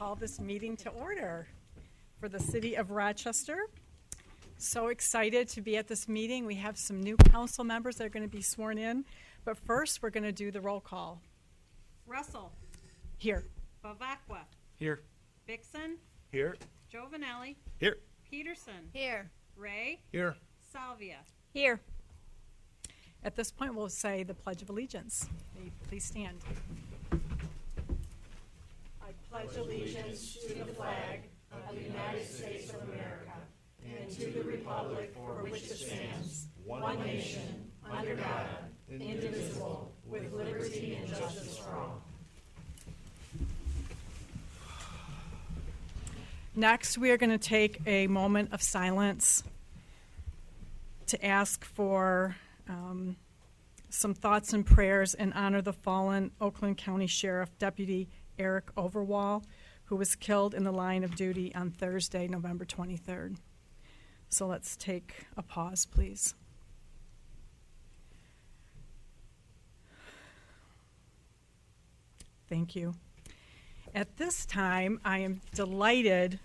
call this meeting to order for the City of Rochester. So excited to be at this meeting. We have some new council members that are going to be sworn in. But first, we're going to do the roll call. Russell. Here. Bavacqua. Here. Vixen. Here. Giovanelli. Here. Peterson. Here. Ray. Here. Salvia. Here. At this point, we'll say the Pledge of Allegiance. May you please stand. I pledge allegiance to the flag of the United States of America and to the republic for which it stands, one nation, under God, indivisible, with liberty and justice for all. Next, we are going to take a moment of silence to ask for some thoughts and prayers and honor the fallen Oakland County Sheriff Deputy Eric Overwall, who was killed in the line of duty on Thursday, November 23rd. So let's take a pause, please. Thank you. At this time, I am delighted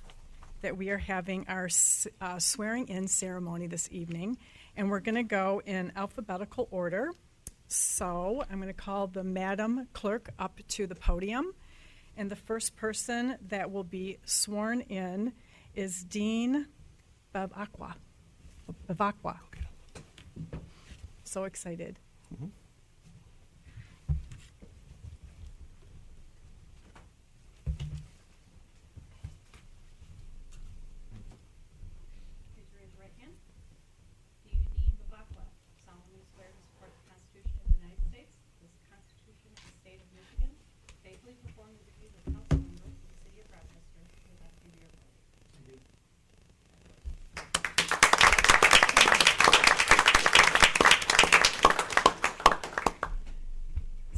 that we are having our swearing-in ceremony this evening, and we're going to go in alphabetical order. So I'm going to call the Madam Clerk up to the podium, and the first person that will be sworn in is Dean Bavacqua. So excited. Mm-hmm. Please raise your right hand. Do you, Dean Bavacqua, solemnly swear to support the Constitution of the United States, the Constitution of the State of Michigan, faithfully perform the duties of council member for the City of Rochester to the best of your ability?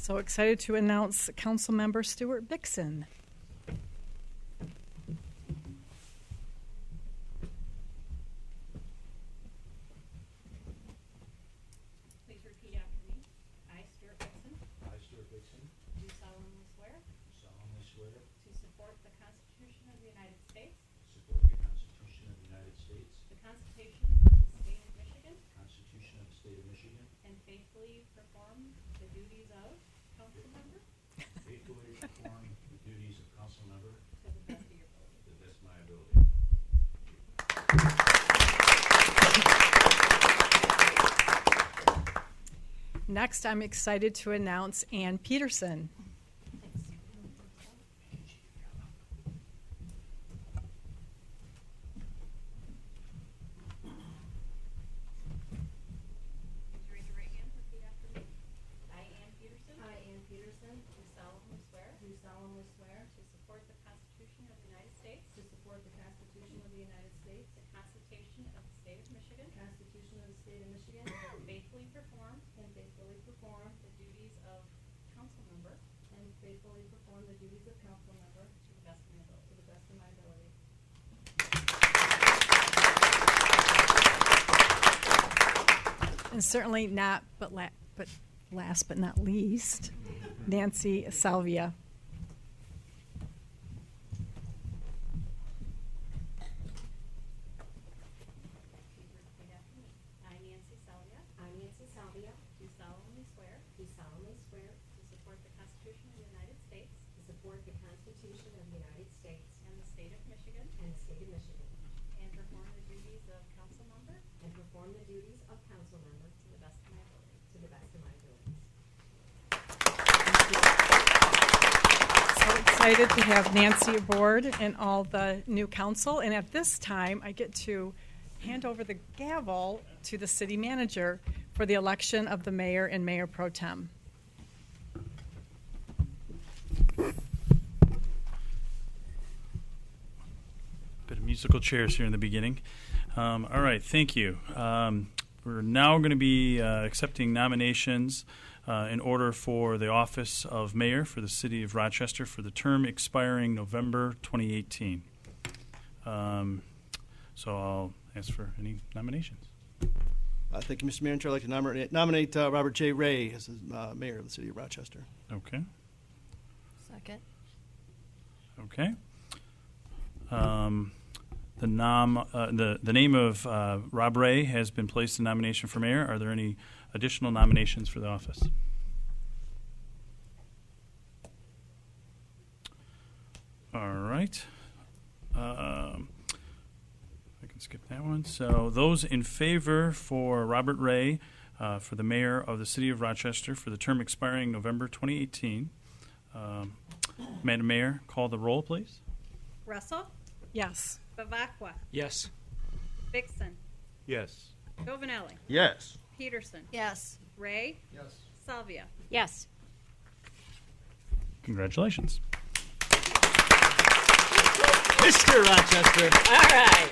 So excited to announce Councilmember Stuart Vixen. Please repeat after me. I, Stuart Vixen, I, Stuart Vixen, do solemnly swear solemnly swear to support the Constitution of the United States, to support the Constitution of the United States, the Constitution of the State of Michigan, the Constitution of the State of Michigan, and faithfully perform the duties of council member faithfully perform the duties of council member to the best of your ability. to the best of my ability. Next, I'm excited to announce Ann Peterson. Please raise your right hand and repeat after me. I, Ann Peterson, I, Ann Peterson, do solemnly swear do solemnly swear to support the Constitution of the United States, to support the Constitution of the United States, the Constitution of the State of Michigan, the Constitution of the State of Michigan, and faithfully perform and faithfully perform the duties of council member and faithfully perform the duties of council member to the best of my ability. to the best of my ability. And certainly not, but last but not least, Nancy Salvia. Please repeat after me. I, Nancy Salvia, I, Nancy Salvia, do solemnly swear do solemnly swear to support the Constitution of the United States to support the Constitution of the United States and the State of Michigan, and the State of Michigan, and perform the duties of council member and perform the duties of council member to the best of my ability. to the best of my abilities. So excited to have Nancy aboard and all the new council. And at this time, I get to hand over the gavel to the city manager for the election of the mayor and mayor pro tem. Bit of musical chairs here in the beginning. All right, thank you. We're now going to be accepting nominations in order for the office of mayor for the city of Rochester for the term expiring November 2018. So I'll ask for any nominations. Thank you, Mr. Manager. I'd like to nominate Robert J. Ray as the mayor of the city of Rochester. Okay. Second. Okay. The name of Rob Ray has been placed in nomination for mayor. Are there any additional nominations for the office? All right. I can skip that one. So those in favor for Robert Ray for the mayor of the city of Rochester for the term expiring November 2018. Madam Mayor, call the roll, please. Russell, Yes. Bavacqua, Yes. Vixen, Yes. Giovanelli, Yes. Peterson, Yes. Ray, Yes. Salvia. Yes. Congratulations. Mr. Rochester. All right.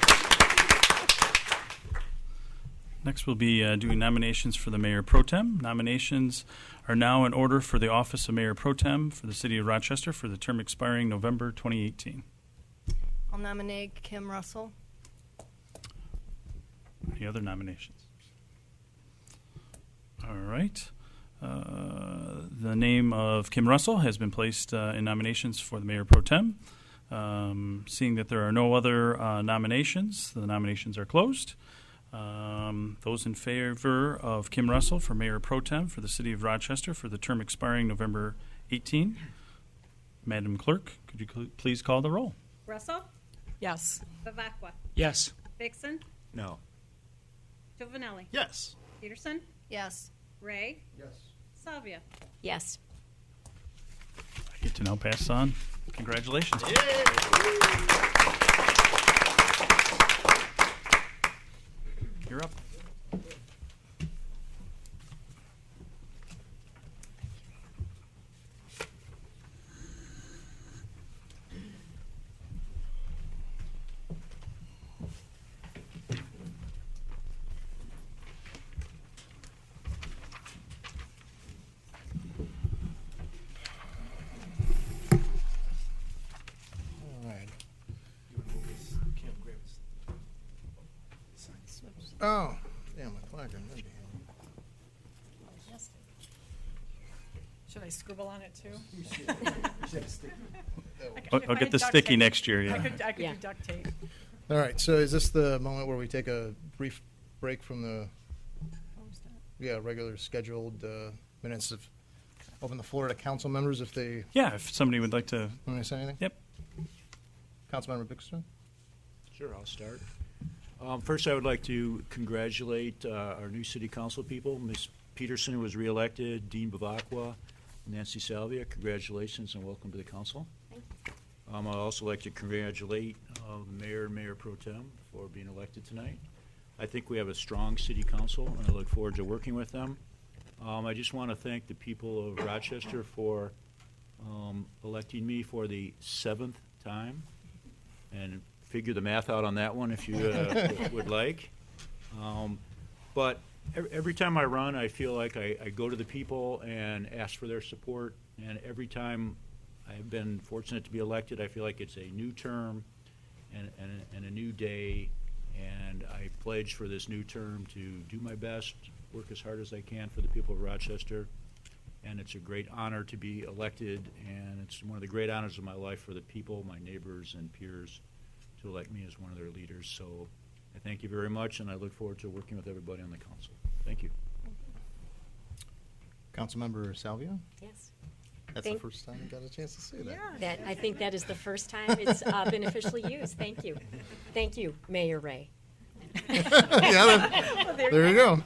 Next, we'll be doing nominations for the Mayor Pro Tem. Nominations are now in order for the office of Mayor Pro Tem for the City of Rochester for the term expiring November 2018. I'll nominate Kim Russell. Any other nominations? All right. The name of Kim Russell has been placed in nominations for the Mayor Pro Tem. Seeing that there are no other nominations, the nominations are closed. Those in favor of Kim Russell for Mayor Pro Tem for the City of Rochester for the term expiring November 18. Madam Clerk, could you please call the roll? Russell, Yes. Bavacqua, Yes. Vixen, No. Giovanelli, Yes. Peterson, Yes. Ray, Yes. Salvia. Yes. I get to now pass on. Congratulations. You're up. All right. Oh, damn, my placard. That'd be handy. Should I scribble on it too? I'll get the sticky next year, I yeah. could Yeah. do duct tape. All right, so is this the moment where we take a brief break from the regular scheduled minutes of open the floor to council members if they Yeah, if somebody would like to, want to say anything? yep. Councilmember Bixton? Sure, I'll start. First, I would like to congratulate our new city council people, Ms. Peterson, who was reelected, Dean Bavacqua, Nancy Salvia. Congratulations and welcome to the council. I'd also like to congratulate the mayor and Mayor Pro Tem for being elected tonight. I think we have a strong city council, and I look forward to working with them. I just want to thank the people of Rochester for electing me for the 7th time, and figure the math out on that one if you would like. But every time I run, I feel like I go to the people and ask for their support, and every time I've been fortunate to be elected, I feel like it's a new term and a new day, and I pledge for this new term to do my best, work as hard as I can for the people of Rochester, and it's a great honor to be elected, and it's one of the great honors of my life for the people, my neighbors and peers, to elect me as one of their leaders. So I thank you very much, and I look forward to working with everybody on the council. Thank you. Councilmember Salvia? Yes. That's Thank- the first time you got a chance to say that. That I think that is the first time it's been officially used. Thank you. Thank you, Mayor Ray. There you go.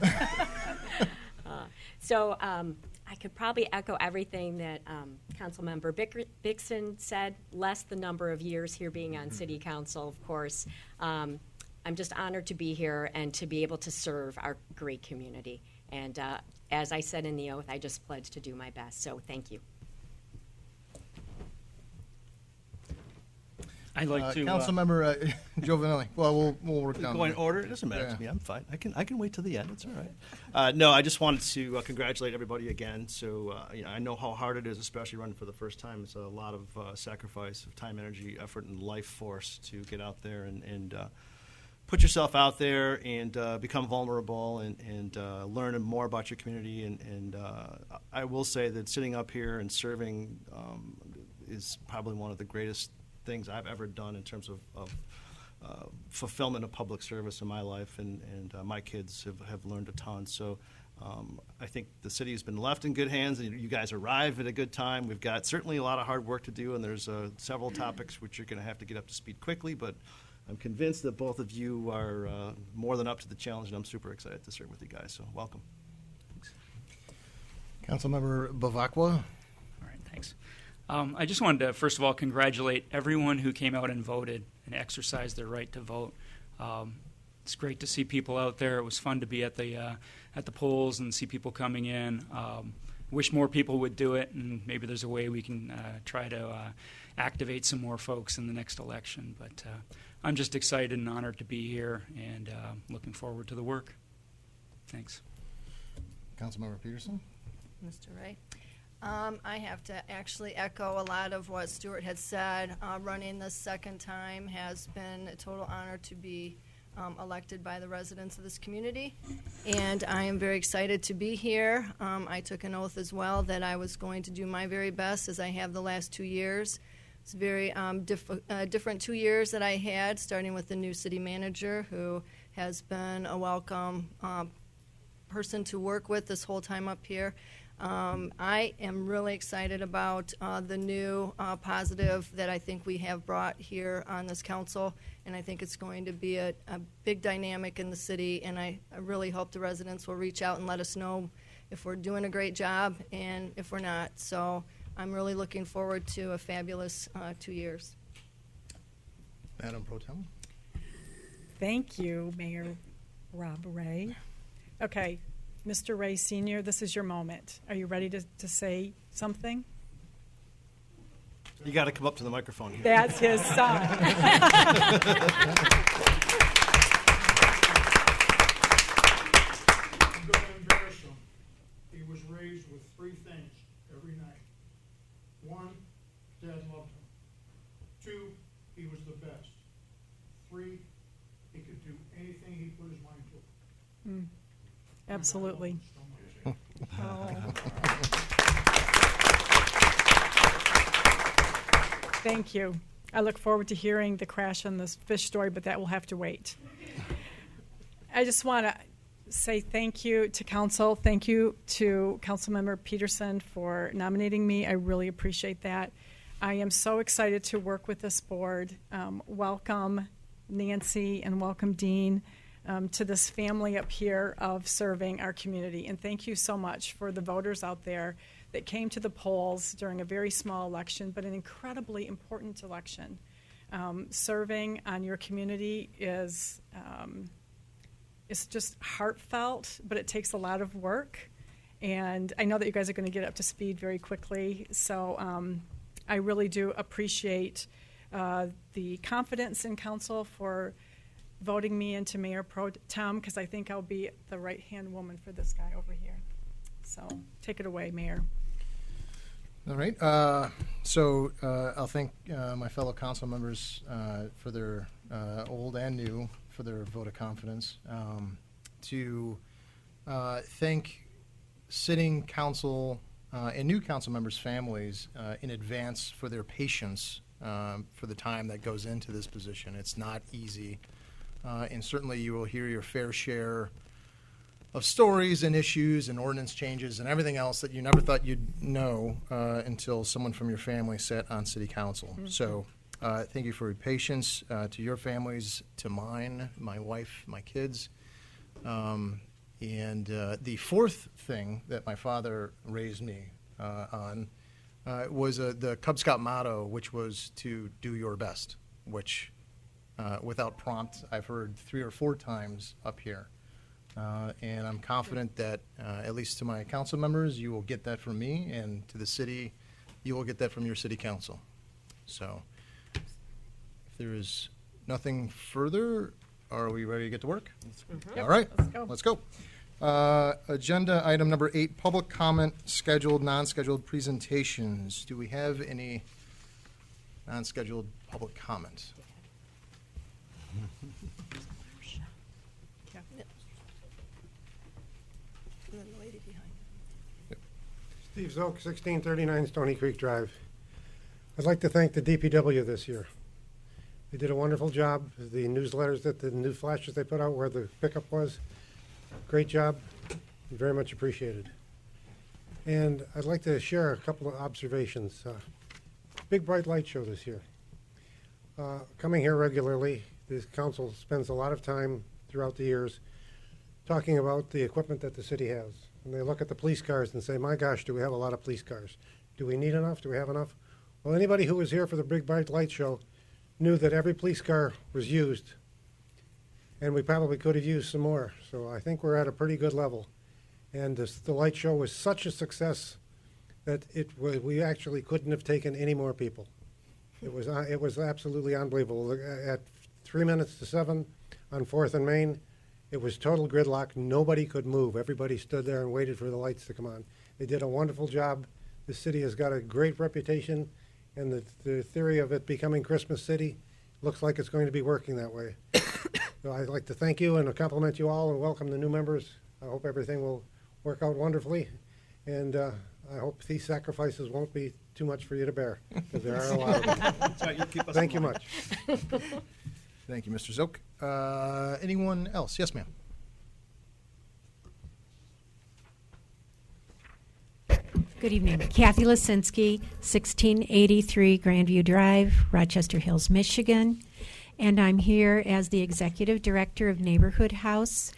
So I could probably echo everything that Councilmember Bixson said, less the number of years here being on City Council, of course. I'm just honored to be here and to be able to serve our great community. And as I said in the oath, I just pledge to do my best. So thank you. I'd like to. Councilmember Giovanelli. Well, we'll work down. Go in the- order. It doesn't matter Yeah. to me. I'm fine. I can wait till the end. It's all right. No, I just wanted to congratulate everybody again. So I know how hard it is, especially running for the first time. It's a lot of sacrifice of time, energy, effort, and life force to get out there and put yourself out there and become vulnerable and learn more about your community. And I will say that sitting up here and serving is probably one of the greatest things I've ever done in terms of fulfillment of public service in my life, and my kids have learned a ton. So I think the city has been left in good hands, and you guys arrived at a good time. We've got certainly a lot of hard work to do, and there's several topics which you're going to have to get up to speed quickly, but I'm convinced that both of you are more than up to the challenge, and I'm super excited to serve with you guys, so welcome. Councilmember Bavacqua. All right, thanks. I just wanted to, first of all, congratulate everyone who came out and voted and exercised their right to vote. It's great to see people out there. It was fun to be at the polls and see people coming in. Wish more people would do it, and maybe there's a way we can try to activate some more folks in the next election. But I'm just excited and honored to be here, and looking forward to the work. Thanks. Councilmember Peterson. Mr. Ray. I have to actually echo a lot of what Stuart had said. Running the second time has been a total honor to be elected by the residents of this community, and I am very excited to be here. I took an oath as well that I was going to do my very best, as I have the last 2 years. It's very different 2 years that I had, starting with the new city manager, who has been a welcome person to work with this whole time up here. I am really excited about the new positive that I think we have brought here on this council, and I think it's going to be a big dynamic in the city, and I really hope the residents will reach out and let us know if we're doing a great job and if we're not. So I'm really looking forward to a fabulous 2 years. Madam Pro Tem. Thank you, Mayor Rob Ray. Okay, Mr. Ray Sr., this is your moment. Are you ready to say something? You got to come up to the microphone here. That's his son. I'm going to embarrass him. He was raised with 3 things every night. 1, Dad loved him. 2, he was the best. 3, he could do anything he put his mind to. Mm, absolutely. So much. Thank you. I look forward to hearing the crash on this fish story, but that will have to wait. I just want to say thank you to council. Thank you to Councilmember Peterson for nominating me. I really appreciate that. I am so excited to work with this board. Welcome, Nancy, and welcome, Dean, to this family up here of serving our community. And thank you so much for the voters out there that came to the polls during a very small election, but an incredibly important election. Serving on your community is just heartfelt, but it takes a lot of work. And I know that you guys are going to get up to speed very quickly. So I really do appreciate the confidence in council for voting me into Mayor Pro Tem, because I think I'll be the right-hand woman for this guy over here. So take it away, Mayor. All right. So I'll thank my fellow council members for their old and new for their vote of confidence. To thank sitting council and new council members' families in advance for their patience for the time that goes into this position. It's not easy. And certainly you will hear your fair share of stories and issues and ordinance changes and everything else that you never thought you'd know until someone from your family sat on city council. Mm-hmm. So thank you for your patience, to your families, to mine, my wife, my kids. And the fourth thing that my father raised me on was the Cub Scout motto, which was to do your best, which without prompt I've heard 3 or 4 times up here. And I'm confident that, at least to my council members, you will get that from me, and to the city, you will get that from your city council. So, if there is nothing further, are we ready to get to work? Mm-hmm. All right, let's go. Agenda item number 8, public comment, scheduled, non-scheduled presentations. Do we have any non-scheduled public comment? And then the lady behind. Steve Zook, 1639 Stony Creek Drive. I'd like to thank the DPW this year. They did a wonderful job. The newsletters, the new flashes they put out where the pickup was, great job. Very much appreciated. And I'd like to share a couple of observations. Big Bright Light Show this year. Coming here regularly, this council spends a lot of time throughout the years talking about the equipment that the city has. And they look at the police cars and say, my gosh, do we have a lot of police cars? Do we need enough? Do we have enough? Well, anybody who was here for the Big Bright Light Show knew that every police car was used, and we probably could have used some more. So I think we're at a pretty good level. And the light show was such a success that we actually couldn't have taken any more people. It was absolutely unbelievable. At 3 minutes to 7 on 4th and Main, it was total gridlock. Nobody could move. Everybody stood there and waited for the lights to come on. They did a wonderful job. The city has got a great reputation, and the theory of it becoming Christmas City looks like it's going to be working that way. So I'd like to thank you and compliment you all and welcome the new members. I hope everything will work out wonderfully, and I hope these sacrifices won't be too much for you to bear, because there are a lot of them. That's right, you'll keep us Thank in you line. much. Thank you, Mr. Zook. Anyone else? Yes, ma'am. Good evening. Kathy Lisinski, 1683 Grandview Drive, Rochester Hills, Michigan. And I'm here as the Executive Director of Neighborhood House.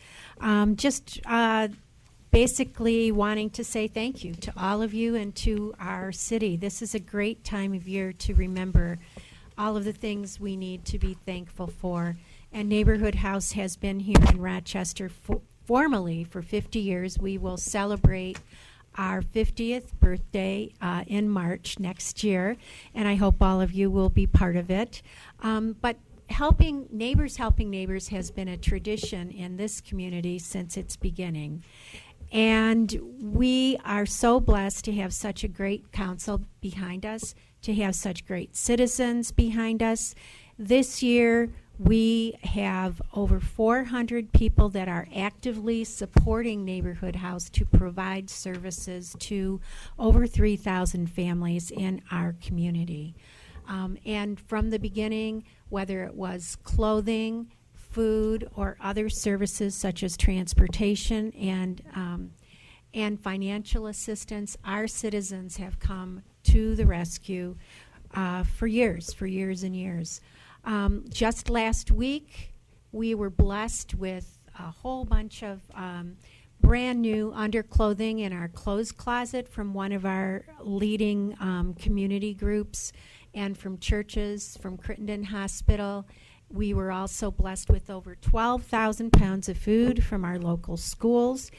Basically wanting to say thank you to all of you and to our city. This is a great time of year to remember all of the things we need to be thankful for. And Neighborhood House has been here in Rochester formally for 50 years. We will celebrate our 50th birthday in March next year, and I hope all of you will be part of it. But helping neighbors has been a tradition in this community since its beginning. And we are so blessed to have such a great council behind us, to have such great citizens behind us. This year, we have over 400 people that are actively supporting Neighborhood House to provide services to over 3,000 families in our community. And from the beginning, whether it was clothing, food, or other services such as transportation and financial assistance, our citizens have come to the rescue for years and years. Just last week, we were blessed with a whole bunch of brand new underclothing in our clothes closet from one of our leading community groups and from churches, from Crittenden Hospital. We were also blessed with over 12,000 pounds of food from our local schools,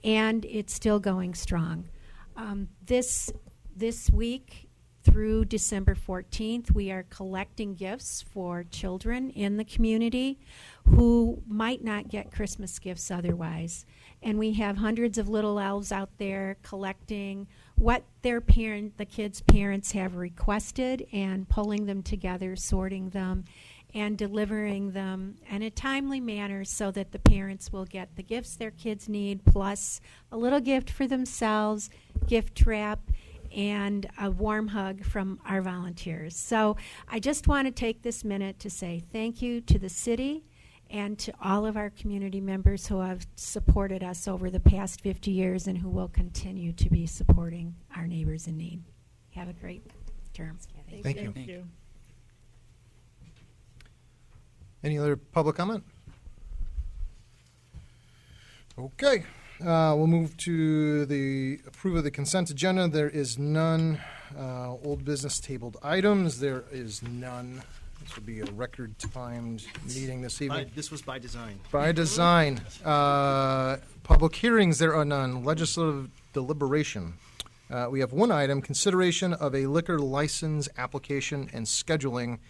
and it's still going strong. This week, through December 14th, we are collecting gifts for children in the community who might not get Christmas gifts otherwise. And we have hundreds of little elves out there collecting what the kids' parents have requested and pulling them together, sorting them, and delivering them in a timely manner so that the parents will get the gifts their kids need, plus a little gift for themselves, gift wrap, and a warm hug from our volunteers. So I just want to take this minute to say thank you to the city and to all of our community members who have supported us over the past 50 years and who will continue to be supporting our neighbors in need. Have a great term. Thank you. Thank you. Any other public comment? Okay. We'll move to the approval of the consent agenda. There is none. Old business tabled items. There is none. This will be a record-timed meeting this evening. This was by design. By design. Public hearings, there are none. Legislative deliberation. We have one item, consideration of a liquor license application and scheduling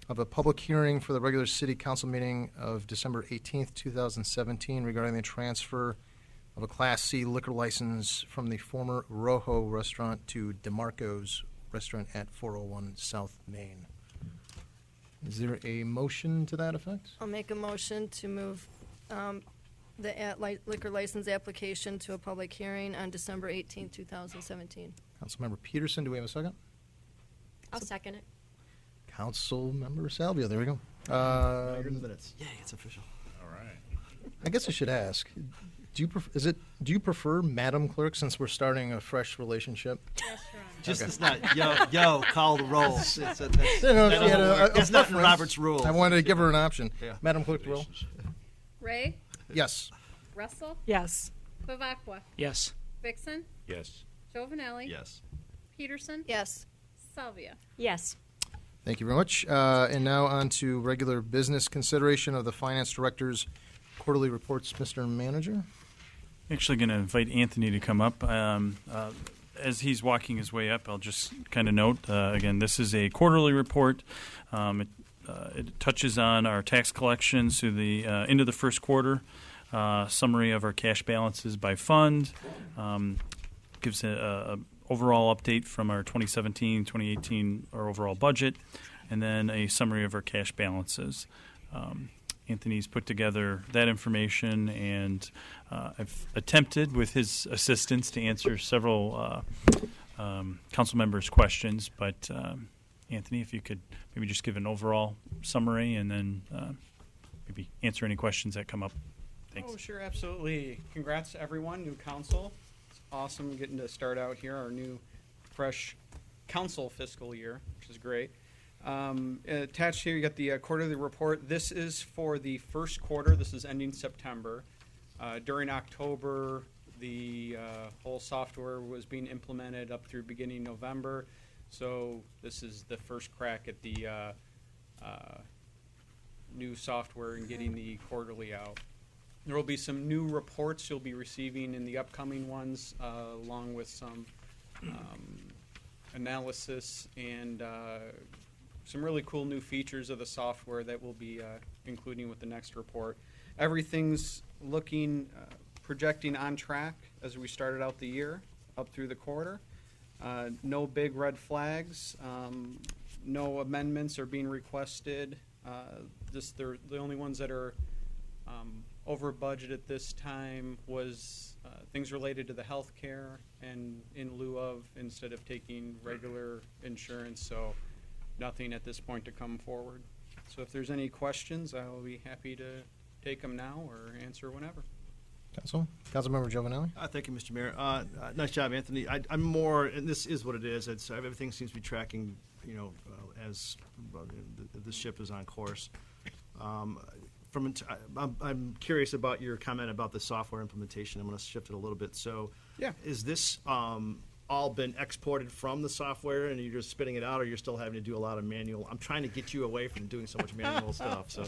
of a public hearing for the regular city council meeting of December 18th, 2017 regarding the transfer of a Class C liquor license from the former Rojo restaurant to DeMarco's restaurant at 401 South Main. Is there a motion to that effect? I'll make a motion to move the liquor license application to a public hearing on December 18, 2017. Councilmember Peterson, do we have a second? I'll second it. Councilmember Salvia, there we go. You're in the minutes. Yay, it's official. All right. I guess I should ask, do you prefer Madam Clerk since we're starting a fresh relationship? Just it's not yo call the roll. It's No, if she had a it's not in preference, Robert's rules. I wanted to give her an option. Yeah. Madam Clerk, the roll. Ray, Yes. Russell, Yes. Bavacqua, Yes. Vixen, Yes. Giovanelli, Yes. Peterson, Yes. Salvia. Yes. Thank you very much. And now on to regular business consideration of the Finance Director's quarterly reports. Mr. Manager? Actually going to invite Anthony to come up. As he's walking his way up, I'll just kind of note, again, this is a quarterly report. It touches on our tax collections through the end of the first quarter, summary of our cash balances by fund, gives a overall update from our 2017, 2018, our overall budget, and then a summary of our cash balances. Anthony's put together that information, and I've attempted, with his assistance, to answer several council members' questions. But Anthony, if you could maybe just give an overall summary, and then maybe answer any questions that come up. Thanks. Oh, sure, absolutely. Congrats to everyone, new council. It's awesome getting to start out here, our new, fresh council fiscal year, which is great. Attached here, you got the quarterly report. This is for the first quarter. This is ending September. During October, the whole software was being implemented up through beginning November. So this is the first crack at the new software and getting the quarterly out. There will be some new reports you'll be receiving in the upcoming ones, along with some analysis and some really cool new features of the software that we'll be including with the next report. Everything's looking, projecting on track as we started out the year, up through the quarter. No big red flags. No amendments are being requested. Just the only ones that are over budget at this time was things related to the health care and in lieu of, instead of taking regular insurance. So nothing at this point to come forward. So if there's any questions, I will be happy to take them now or answer whenever. Councilmember Giovanelli? Thank you, Mr. Mayor. Nice job, Anthony. I'm more, and this is what it is. It's everything seems to be tracking, as the ship is on course. I'm curious about your comment about the software implementation. I'm going to shift it a little bit. So, Yeah. Is this all been exported from the software and you're just spitting it out, or you're still having to do a lot of manual? I'm trying to get you away from doing so much manual stuff. So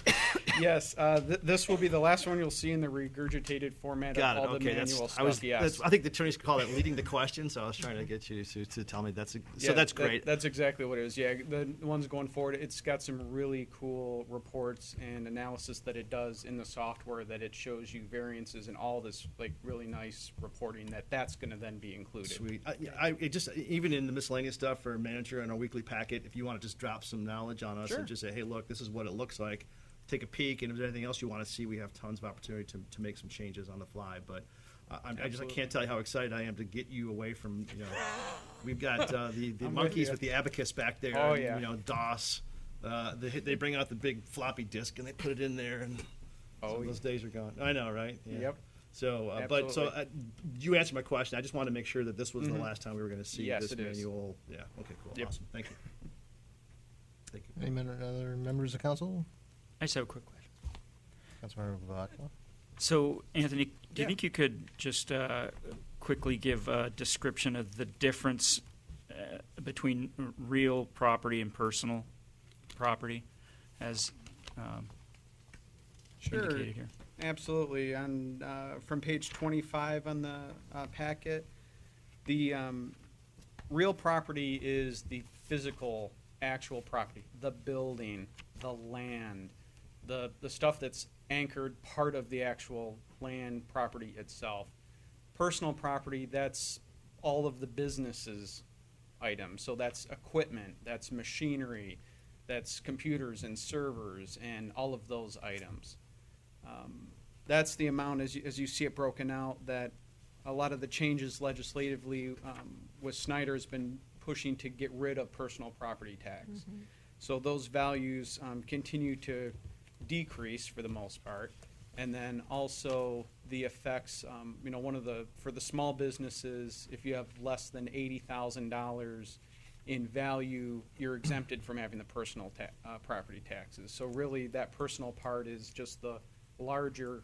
Yes, this will be the last one you'll see in the regurgitated format got of it. all Okay, the manual stuff. Yes. I think the attorneys call that leading the question. So I was trying to get you to tell me that's Yeah, that's great. That's exactly what it is. Yeah, the ones going forward, it's got some really cool reports and analysis that it does in the software, that it shows you variances and all this like really nice reporting that's going to then be included. Sweet. It just even in the miscellaneous stuff for a manager and our weekly packet, if you want to just drop some knowledge on us Sure. and just say, hey, look, this is what it looks like. Take a peek, and if there's anything else you want to see, we have tons of opportunity to make some changes on the fly. But I can't tell you how excited I am to get you away from, we've got the I'm monkeys with with the abacus back there. Oh, and, yeah. DOS. They bring out the big floppy disk and they put it in there, and those days are gone. I know, right? Yeah. Yep. So, you answered my question. I just wanted to make sure that this was the last time we were going to see Yes, this it is. manual. Yeah. Okay. Cool. Yep. Awesome. Thank you. Thank you. Any other members of council? I just have a quick question. Councilmember Bavacqua? So, Anthony, do you Yeah. think you could just quickly give a description of the difference between real property and personal property, as Sure. indicated here? Absolutely. On from page 25 on the packet, the real property is the physical, actual property, the building, the land, the stuff that's anchored part of the actual land property itself. Personal property, that's all of the businesses items. So that's equipment, that's machinery, that's computers and servers and all of those items. That's the amount, as you see it broken out, that a lot of the changes legislatively with Snyder has been pushing to get rid of personal property tax. So those values continue to decrease for the most part. And then also the effects, for the small businesses, if you have less than $80,000 in value, you're exempted from having the personal property taxes. So really, that personal part is just the larger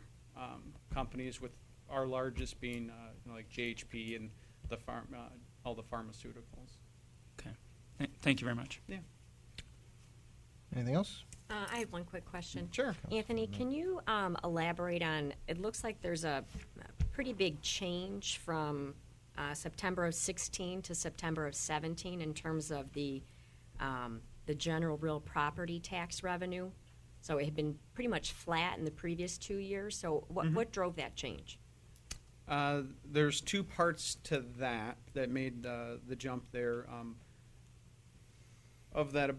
companies, with our largest being like JHP and the all the pharmaceuticals. Okay. Thank you very much. Yeah. Anything else? I have one quick question. Sure. Anthony, can you elaborate on, it looks like there's a pretty big change from September of 16 to September of 17 in terms of the general real property tax revenue. So it had been pretty much flat in the previous 2 years. So what drove that change? There's two parts to that made the jump there. Of that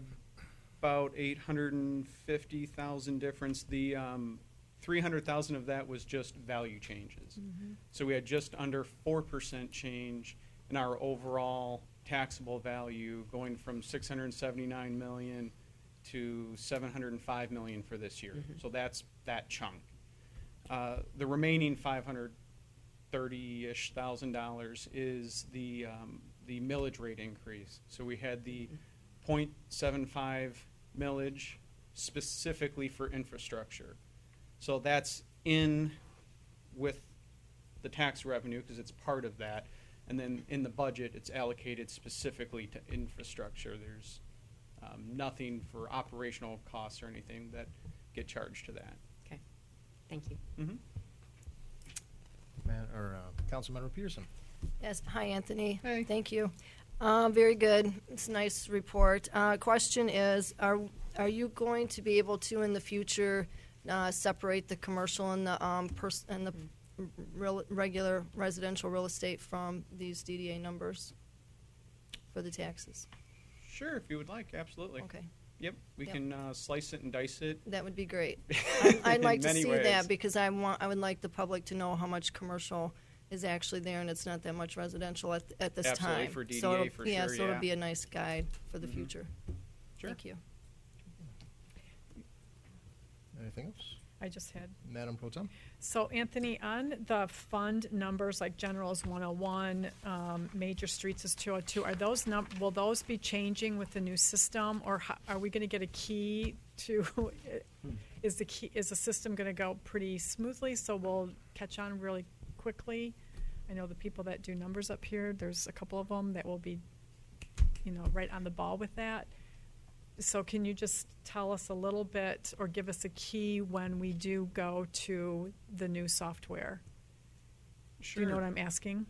about 850,000 difference, the 300,000 of that was just value changes. So we had just under 4% change in our overall taxable value, going from 679 million to 705 million for this year. So that's that chunk. The remaining $530,000-ish is the millage rate increase. So we had the 0.75 millage specifically for infrastructure. So that's in with the tax revenue because it's part of that. And then in the budget, it's allocated specifically to infrastructure. There's nothing for operational costs or anything that get charged to that. Okay. Thank you. Councilmember Peterson. Yes, hi, Anthony. Hey. Thank you. Very good. It's a nice report. Question is, are you going to be able to, in the future, separate the commercial and the regular residential real estate from these DDA numbers for the taxes? Sure, if you would like, absolutely. Okay. Yep, we Yep. can slice it and dice it. That would be great. I'd like to many see ways. that because I would like the public to know how much commercial is actually there, and it's not that much residential at this Absolutely, time. for DDA, so for yeah, sure, so it'll yeah. be a nice guide for the future. Sure. Thank you. Anything else? I just had. Madam Pro Tem? So Anthony, on the fund numbers, like general is 101, major streets is 202, are those will those be changing with the new system, or are we going to get a key to, is the system going to go pretty smoothly so we'll catch on really quickly? I know the people that do numbers up here, there's a couple of them that will be, right on the ball with that. So can you just tell us a little bit or give us a key when we do go to the new software? Sure. Do you know what I'm asking?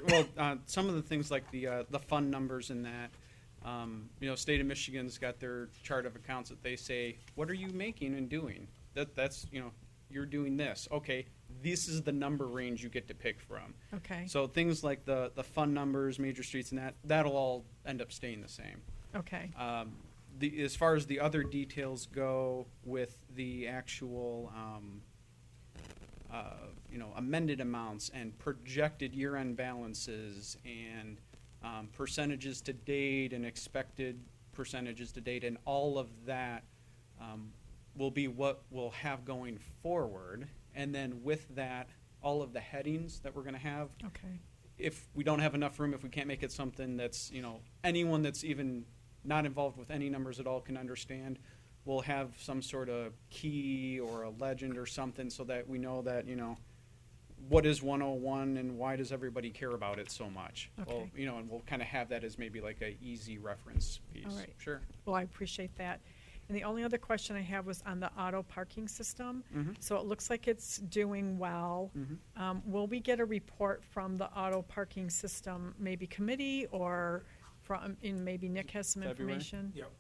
Well, some of the things like the fund numbers and that, State of Michigan's got their chart of accounts that they say, what are you making and doing? That's you're doing this. Okay, this is the number range you get to pick from. Okay. So things like the fund numbers, major streets, and that'll all end up staying the same. Okay. As far as the other details go with the actual, amended amounts and projected year-end balances and percentages to date and expected percentages to date, and all of that will be what we'll have going forward. And then with that, all of the headings that we're going to have. Okay. If we don't have enough room, if we can't make it something that's, anyone that's even not involved with any numbers at all can understand, we'll have some sort of key or a legend or something so that we know that, what is 101 and why does everybody care about it so much? Okay. Well, and we'll kind of have that as maybe like a easy reference piece. All right. Sure. Well, I appreciate that. And the only other question I have was on the auto parking system. So it looks like it's doing well. Will we get a report from the auto parking system, maybe committee, or maybe Nick has some February? information? Yep.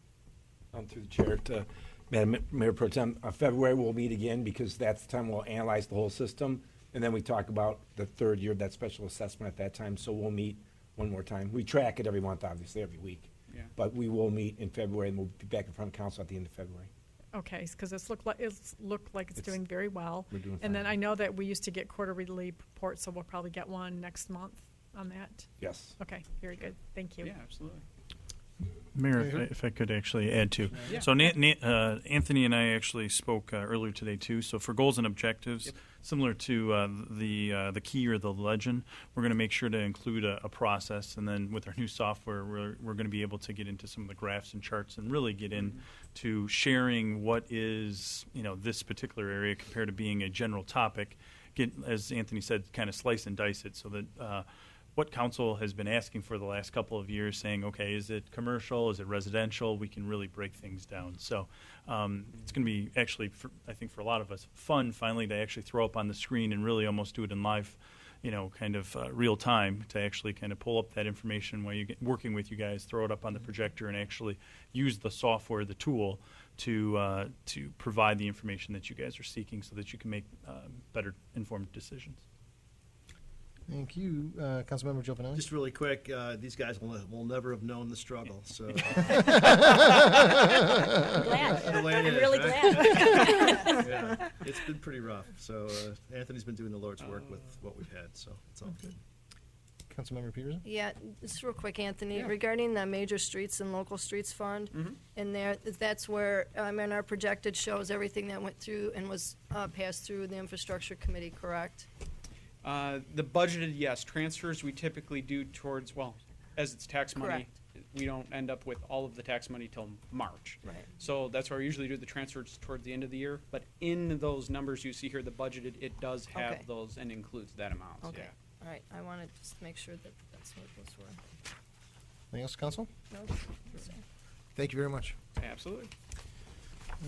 Through the chair to Madam Mayor Pro Tem, February we'll meet again because that's the time we'll analyze the whole system, and then we talk about the third year of that special assessment at that time. So we'll meet one more time. We track it every month, obviously, every week. Yeah. But we will meet in February, and we'll be back in front of council at the end of February. Okay, because it's looked like it's doing very well. We're doing And then fine. I know that we used to get quarterly reports, so we'll probably get one next month on that. Yes. Okay, very good. Thank you. Yeah, absolutely. Mayor, if I could actually add to. So Anthony and I actually spoke earlier today too. So for goals and objectives, similar to the key or the legend, we're going to make sure to include a process, and then with our new software, we're going to be able to get into some of the graphs and charts and really get into sharing what is this particular area compared to being a general topic. Get, as Anthony said, kind of slice and dice it so that. What council has been asking for the last couple of years, saying, okay, is it commercial, is it residential? We can really break things down. So it's going to be actually, I think for a lot of us, fun finally to actually throw up on the screen and really almost do it in live, kind of real time, to actually kind of pull up that information while you're working with you guys, throw it up on the projector, and actually use the software, the tool, to provide the information that you guys are seeking so that you can make better informed decisions. Thank you. Councilmember Giovanelli? Just really quick, these guys will never have known the struggle. So I'm glad. The way it I'm is, really right? glad. Yeah, it's been pretty rough. So Anthony's been doing the Lord's work with what we've had, so it's all good. Councilmember Peterson? Yeah, just real quick, Anthony, regarding the Major Streets and Local Streets Fund, and that's where, our projected shows everything that went through and was passed through the Infrastructure Committee, correct? The budgeted, yes. Transfers we typically do towards, as it's tax money, Correct. we don't end up with all of the tax money till March. Right. So that's why we usually do the transfers towards the end of the year. But in those numbers you see here, the budgeted, it does have Okay. those and includes that amount. Okay. Yeah. All right, I want to just make sure that that's what those were. Anything else, Council? No? Thank you very much. Absolutely.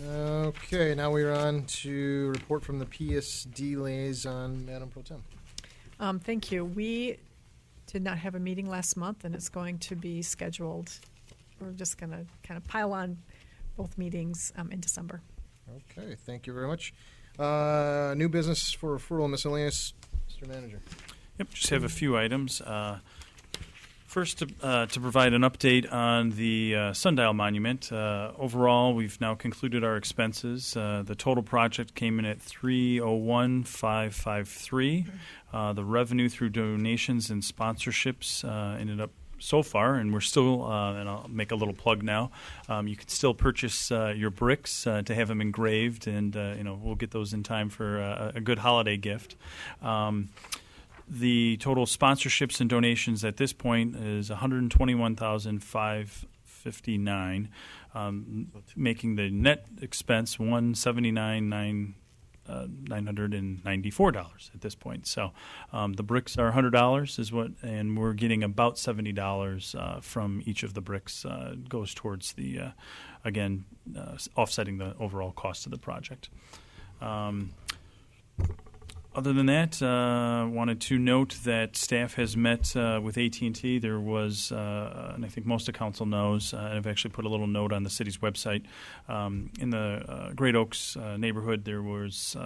Okay, now we're on to report from the PSD liaison, Madam Pro Tem. Thank you. We did not have a meeting last month, and it's going to be scheduled. We're just going to kind of pile on both meetings in December. Okay, thank you very much. New business for referral miscellaneous, Mr. Manager. Yep, just have a few items. First, to provide an update on the Sundial Monument. Overall, we've now concluded our expenses. The total project came in at $301,553. The revenue through donations and sponsorships ended up so far, and we're still, and I'll make a little plug now, you can still purchase your bricks to have them engraved, and we'll get those in time for a good holiday gift. The total sponsorships and donations at this point is $121,559, making the net expense $179,994 at this point. So the bricks are $100 and we're getting about $70 from each of the bricks. Goes towards the offsetting the overall cost of the project. Other than that, wanted to note that staff has met with AT&T. There was, and I think most of council knows, I've actually put a little note on the city's website. In the Great Oaks neighborhood, there was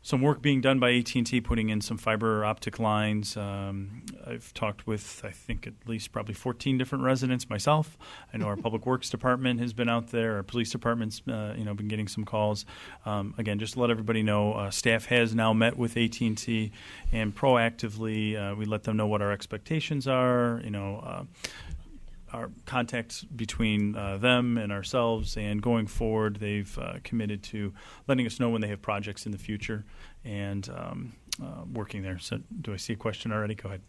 some work being done by AT&T, putting in some fiber optic lines. I've talked with, I think, at least probably 14 different residents myself. I know our Public Works Department has been out there. Our police department's, been getting some calls. Again, just to let everybody know, staff has now met with AT&T, and proactively we let them know what our expectations are. Our contacts between them and ourselves, and going forward, they've committed to letting us know when they have projects in the future and working there. So, do I see a question already? Go ahead.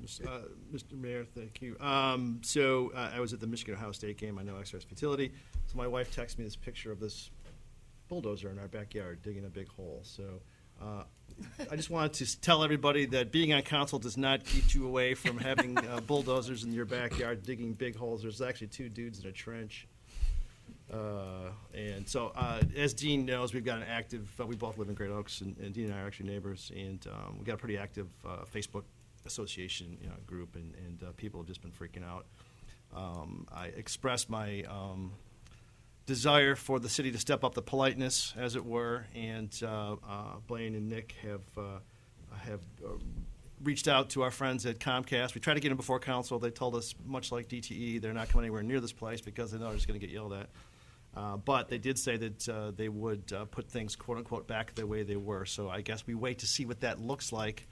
Mr. Mayor, thank you. So I was at the Michigan Ohio State game. I know exercise futility. So my wife texted me this picture of this bulldozer in our backyard digging a big hole. So I just wanted to tell everybody that being on council does not keep you away from having bulldozers in your backyard digging big holes. There's actually two dudes in a trench. And so, as Dean knows, we've got an active, we both live in Great Oaks, and Dean and I are actually neighbors, and we've got a pretty active Facebook association group, and people have just been freaking out. I expressed my desire for the city to step up the politeness, as it were, and Blaine and Nick have reached out to our friends at Comcast. We tried to get them before council. They told us, much like DTE, they're not coming anywhere near this place because they know they're just going to get yelled at. But they did say that they would put things, quote-unquote, back the way they were. So I guess we wait to see what that looks like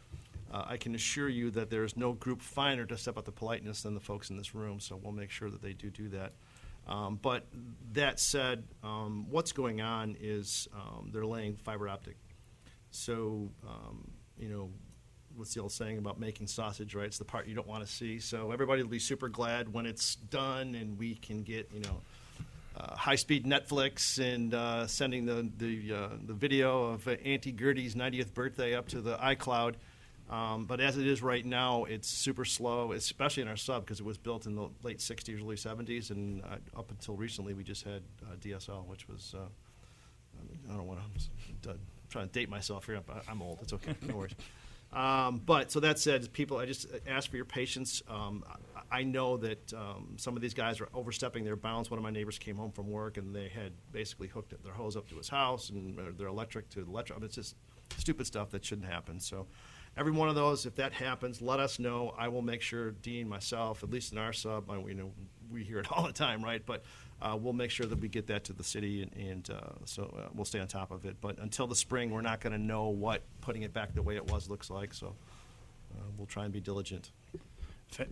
I can assure you that there's no group finer to step up the politeness than the folks in this room, so we'll make sure that they do that. But that said, what's going on is they're laying fiber optic. So, what's the old saying about making sausage, right? It's the part you don't want to see. So everybody will be super glad when it's done and we can get, high-speed Netflix and sending the video of Auntie Gertie's 90th birthday up to the iCloud. But as it is right now, it's super slow, especially in our sub, because it was built in the late 60s, early 70s, and up until recently we just had DSL, which was, I don't know what I'm trying to date myself here. I'm old. It's okay. No worries. But so that said, people, I just ask for your patience. I know that some of these guys are overstepping their bounds. One of my neighbors came home from work and they had basically hooked their hose up to his house and their electric to the electric. I mean, it's just stupid stuff that shouldn't happen. So every one of those, if that happens, let us know. I will make sure, Dean, myself, at least in our sub, we hear it all the time, right? But we'll make sure that we get that to the city, and so we'll stay on top of it. But until the spring, we're not going to know what putting it back the way it was looks like. So we'll try and be diligent.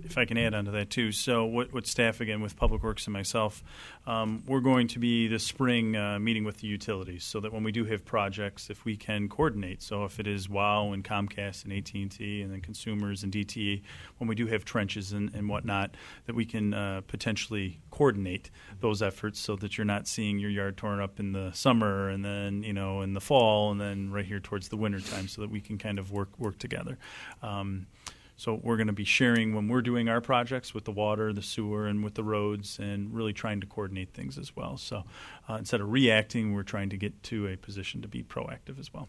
If I can add on to that too, so what staff, again, with Public Works and myself, we're going to be this spring meeting with the utilities so that when we do have projects, if we can coordinate. So if it is WOW and Comcast and AT&T and then consumers and DTE, when we do have trenches and whatnot, that we can potentially coordinate those efforts so that you're not seeing your yard torn up in the summer and then in the fall and then right here towards the winter time, so that we can kind of work together. So we're going to be sharing when we're doing our projects with the water, the sewer, and with the roads, and really trying to coordinate things as well. So instead of reacting, we're trying to get to a position to be proactive as well.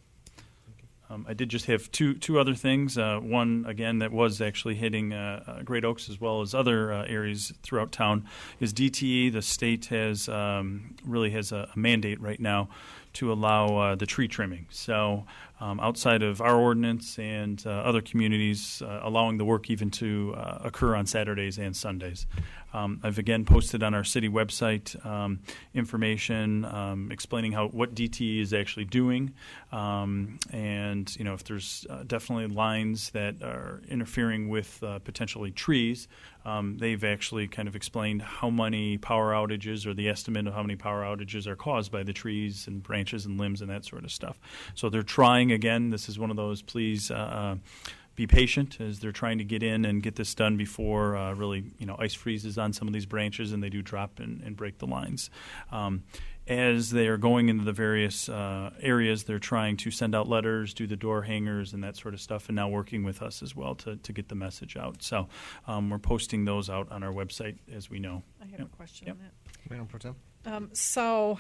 I did just have two other things. One, again, that was actually hitting Great Oaks as well as other areas throughout town is DTE. The state has really has a mandate right now to allow the tree trimming. So outside of our ordinance and other communities, allowing the work even to occur on Saturdays and Sundays. I've again posted on our city website information explaining what DTE is actually doing, and if there's definitely lines that are interfering with potentially trees. They've actually kind of explained how many power outages, or the estimate of how many power outages are caused by the trees and branches and limbs and that sort of stuff. So they're trying again. This is one of those, please be patient as they're trying to get in and get this done before really ice freezes on some of these branches and they do drop and break the lines. As they are going into the various areas, they're trying to send out letters, do the door hangers and that sort of stuff, and now working with us as well to get the message out. So we're posting those out on our website as we know. I have a question on that. Madam Pro Tem? So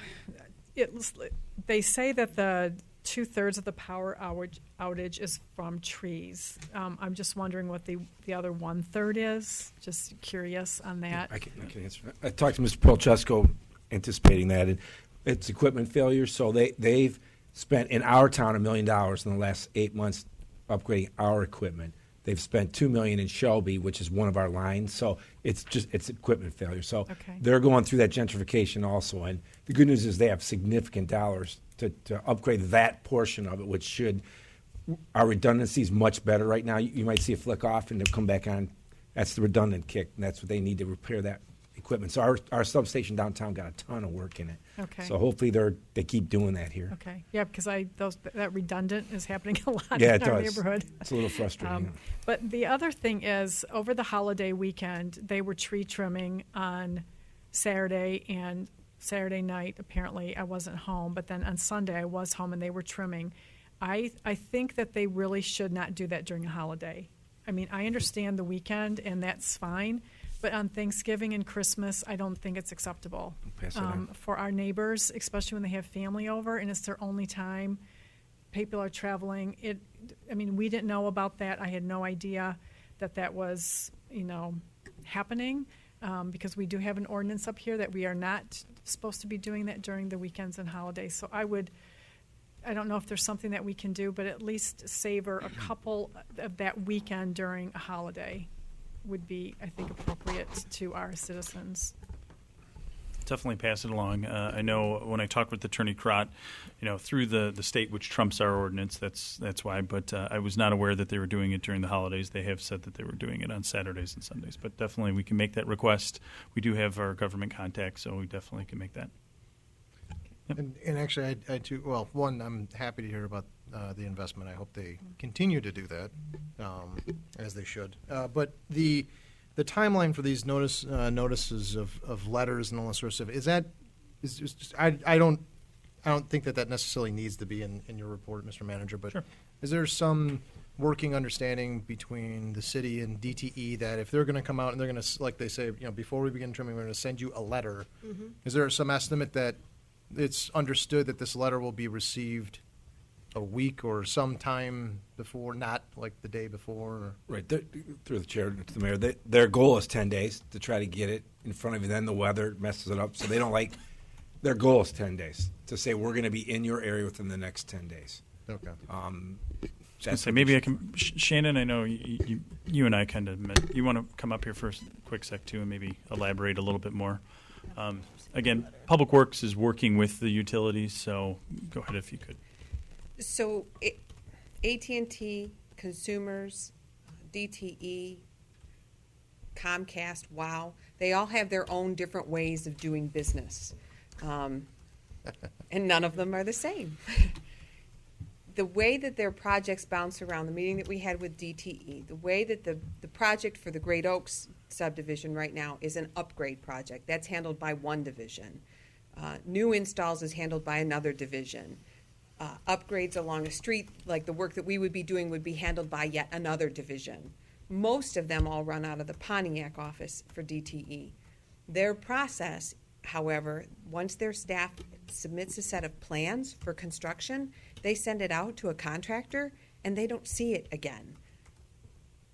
they say that the 2/3 of the power outage is from trees. I'm just wondering what the other 1/3 is. Just curious on that. I can answer that. I talked to Mr. Polchesko anticipating that, and it's equipment failure. So they've spent in our town $1 million in the last 8 months upgrading our equipment. They've spent $2 million in Shelby, which is one of our lines. So it's equipment failure. So Okay. they're going through that gentrification also. And the good news is they have significant dollars to upgrade that portion of it, which our redundancy is much better right now. You might see a flick off and they'll come back on. That's the redundant kick, and that's what they need to repair that equipment. So our substation downtown got a ton of work in it. Okay. So hopefully they keep doing that here. Okay. Yeah, because that redundant is happening a lot Yeah, in it our does. neighborhood. It's a little frustrating. But the other thing is, over the holiday weekend, they were tree trimming on Saturday and Saturday night. Apparently, I wasn't home, but then on Sunday I was home and they were trimming. I think that they really should not do that during a holiday. I mean, I understand the weekend and that's fine, but on Thanksgiving and Christmas, I don't think it's acceptable Pass it on. for our neighbors, especially when they have family over and it's their only time. People are traveling. We didn't know about that. I had no idea that was, happening, because we do have an ordinance up here that we are not supposed to be doing that during the weekends and holidays. So I don't know if there's something that we can do, but at least savor a couple of that weekend during a holiday would be, I think, appropriate to our citizens. definitely pass it along. I know when I talked with Attorney Crott, through the state, which trumps our ordinance, that's why. But I was not aware that they were doing it during the holidays. They have said that they were doing it on Saturdays and Sundays. But definitely we can make that request. We do have our government contact, so we definitely can make that. Yep. And actually, I too, well, one, I'm happy to hear about the investment. I hope they continue to do that, as they should. But the timeline for these notices of letters and all that sort of stuff, I don't think that necessarily needs to be in your report, Mr. Manager, but Sure. Is there some working understanding between the city and DTE that if they're going to come out and they're going to, like they say, before we begin trimming, we're going to send you a letter? Mm-hmm. Is there some estimate that it's understood that this letter will be received a week or some time before, not like the day before? Or? Right, through the chair to the mayor, their goal is 10 days to try to get it in front of you. Then the weather messes it up, so they don't like. Their goal is 10 days to say we're going to be in your area within the next 10 days. Okay. So maybe I can, Shannon. I know you and I kind of met. You want to come up here for a quick sec too, and maybe elaborate a little bit more. Again, Public Works is working with the utilities, so go ahead if you could. So AT&T, consumers, DTE, Comcast, WOW, they all have their own different ways of doing business. And none of them are the same. The way that their projects bounce around, the meeting that we had with DTE, the way that the project for the Great Oaks subdivision right now is an upgrade project. That's handled by one division. New installs is handled by another division. Upgrades along a street, like the work that we would be doing, would be handled by yet another division. Most of them all run out of the Pontiac office for DTE. Their process, however, once their staff submits a set of plans for construction, they send it out to a contractor and they don't see it again.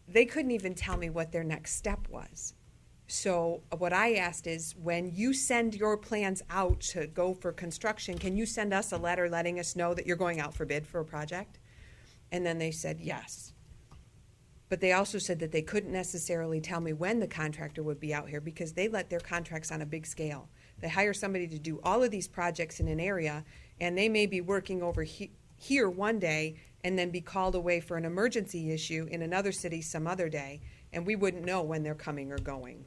They couldn't even tell me what their next step was. So what I asked is, when you send your plans out to go for construction, can you send us a letter letting us know that you're going out for bid for a project? And then they said yes. But they also said that they couldn't necessarily tell me when the contractor would be out here because they let their contracts on a big scale. They hire somebody to do all of these projects in an area, and they may be working over here one day and then be called away for an emergency issue in another city some other day, and we wouldn't know when they're coming or going.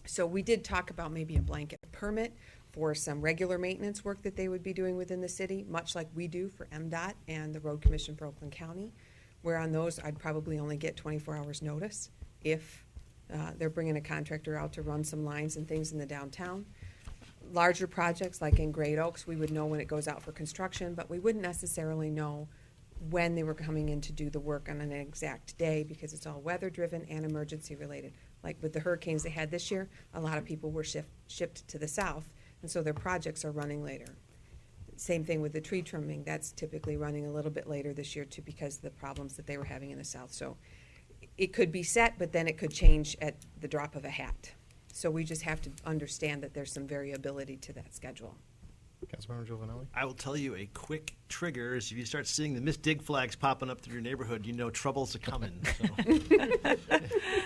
So we did talk about maybe a blanket permit for some regular maintenance work that they would be doing within the city, much like we do for MDOT and the Road Commission for Oakland County, where on those I'd probably only get 24 hours notice if they're bringing a contractor out to run some lines and things in the downtown. Larger projects like in Great Oaks, we would know when it goes out for construction, but we wouldn't necessarily know when they were coming in to do the work on an exact day because it's all weather driven and emergency related. Like with the hurricanes they had this year, a lot of people were shipped to the south, and so their projects are running later. Same thing with the tree trimming. That's typically running a little bit later this year too because of the problems that they were having in the south. So it could be set, but then it could change at the drop of a hat. So we just have to understand that there's some variability to that schedule. Councilmember Giovanelli? I will tell you a quick trigger is if you start seeing the Miss Dig flags popping up through your neighborhood, you know trouble's a coming. So.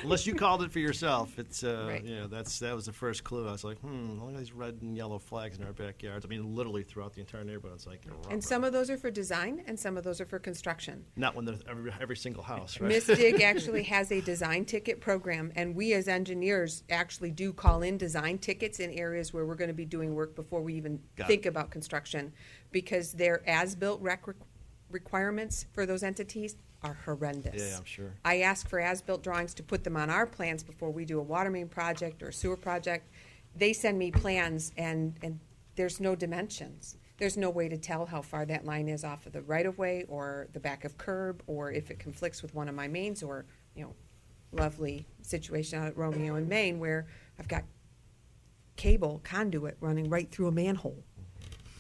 Unless you called it for yourself, it's Right. that was the first clue. I was like, look at these red and yellow flags in our backyards. I mean, literally throughout the entire neighborhood. It's like, And some of those are for design, and some of those are for construction. not when there's every single house, right? Miss Dig actually has a design ticket program, and we as engineers actually do call in design tickets in areas where we're going to be doing work before we even think about construction, because their as-built requirements for those entities are horrendous. Yeah, I'm sure. I ask for as-built drawings to put them on our plans before we do a water main project or a sewer project. They send me plans, and there's no dimensions. There's no way to tell how far that line is off of the right-of-way or the back of curb, or if it conflicts with one of my mains, or, lovely situation out at Romeo and Main where I've got cable conduit running right through a manhole,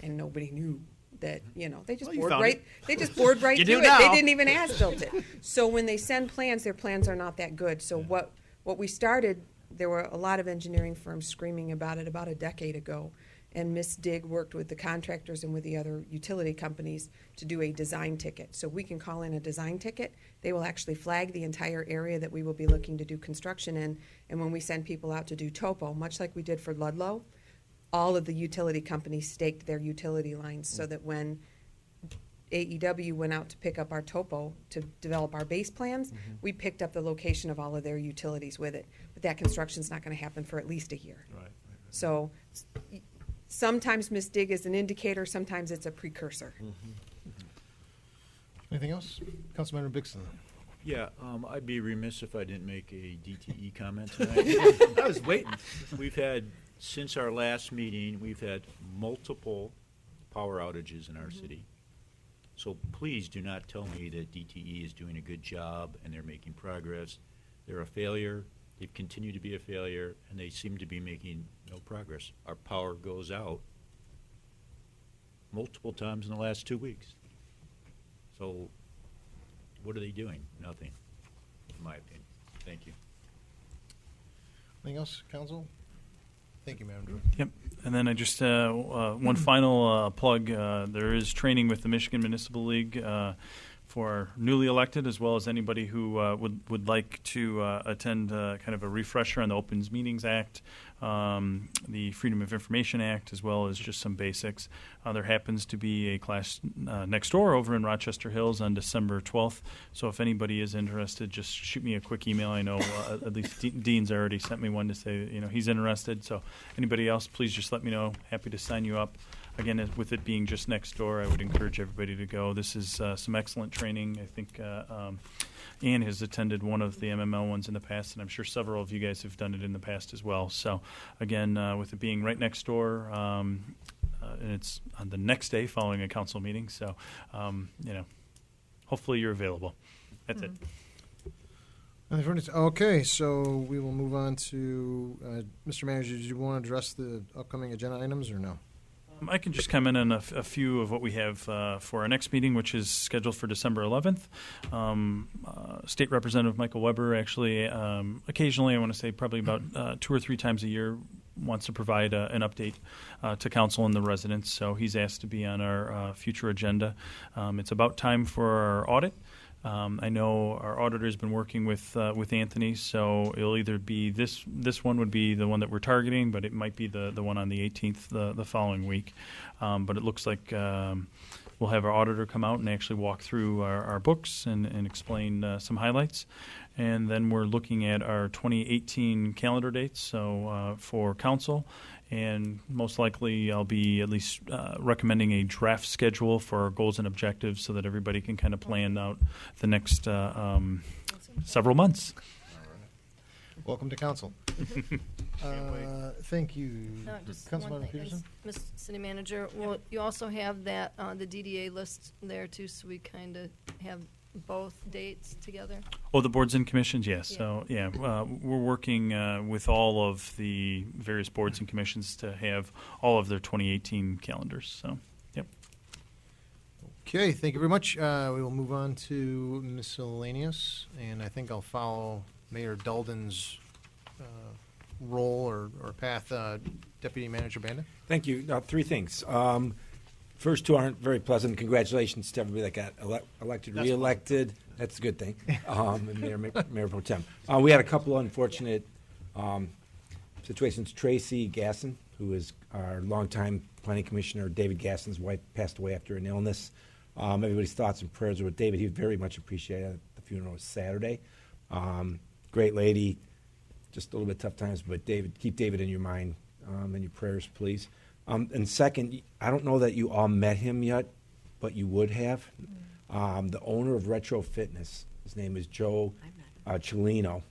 and nobody knew that. They just bored right. They just bored right You through do it. now. They didn't even as-built it. So when they send plans, their plans are not that good. So what we started, there were a lot of engineering firms screaming about it about a decade ago, and Miss Dig worked with the contractors and with the other utility companies to do a design ticket. So we can call in a design ticket. They will actually flag the entire area that we will be looking to do construction in, and when we send people out to do topo, much like we did for Ludlow, all of the utility companies staked their utility lines so that when AEW went out to pick up our topo to develop our base plans, we picked up the location of all of their utilities with it. But that construction's not going to happen for at least a year. Right. So sometimes misdig is an indicator, sometimes it's a precursor. Anything else? Councilmember Bixson. Yeah, I'd be remiss if I didn't make a DTE comment tonight. I was waiting. We've had, since our last meeting, we've had multiple power outages in our city. So please do not tell me that DTE is doing a good job and they're making progress. They're a failure. They've continued to be a failure, and they seem to be making no progress. Our power goes out multiple times in the last 2 weeks. So what are they doing? Nothing, in my opinion. Thank you. Anything else, Council? Thank you, Madam Director. Yep. And then I just one final plug. There is training with the Michigan Municipal League for newly elected, as well as anybody who would like to attend kind of a refresher on the Opens Meetings Act, the Freedom of Information Act, as well as just some basics. There happens to be a class next door over in Rochester Hills on December 12th. So if anybody is interested, just shoot me a quick email. I know at least Dean's already sent me one to say he's interested. So anybody else, please just let me know. Happy to sign you up. Again, with it being just next door, I would encourage everybody to go. This is some excellent training. I think Ann has attended one of the MML ones in the past, and I'm sure several of you guys have done it in the past as well. So, again, with it being right next door, and it's on the next day following a council meeting, so, hopefully you're available. That's it. Okay, so we will move on to Mr. Manager. Did you want to address the upcoming agenda items or no? I can just comment on a few of what we have for our next meeting, which is scheduled for December 11th. State Representative Michael Weber actually, occasionally, I want to say probably about 2 or 3 times a year, wants to provide an update to council and the residents. So he's asked to be on our future agenda. It's about time for our audit. I know our auditor's been working with Anthony, so it'll either be this one would be the one that we're targeting, but it might be the one on the 18th the following week. But it looks like we'll have our auditor come out and actually walk through our books and explain some highlights. And then we're looking at our 2018 calendar dates, so for council. And most likely I'll be at least recommending a draft schedule for our goals and objectives so that everybody can kind of plan out the next several months. Welcome to council. Thank you. Just one Councilmember thing, Peterson? Mr. City Manager, well, you also have that, the DDA list there too, so we kind of have both dates together. Oh, the boards and commissions, yes. Yeah. So, we're working with all of the various boards and commissions to have all of their 2018 calendars. So, yep. Okay, thank you very much. We will move on to miscellaneous, and I think I'll follow Mayor Dalden's role or path. Deputy Manager Banda? Thank you. 3 things. First 2 aren't very pleasant. Congratulations to everybody that got elected, re-elected. That's a good thing. And Mayor Pro Tem. We had a couple of unfortunate situations. Tracy Gasson, who is our longtime planning commissioner, David Gasson's wife, passed away after an illness. Everybody's thoughts and prayers are with David. He very much appreciated the funeral was Saturday. Great lady. Just a little bit tough times, but keep David in your mind and your prayers, please. And second, I don't know that you all met him yet, but you would have. The owner of Retro Fitness, his name is Joe Cellino.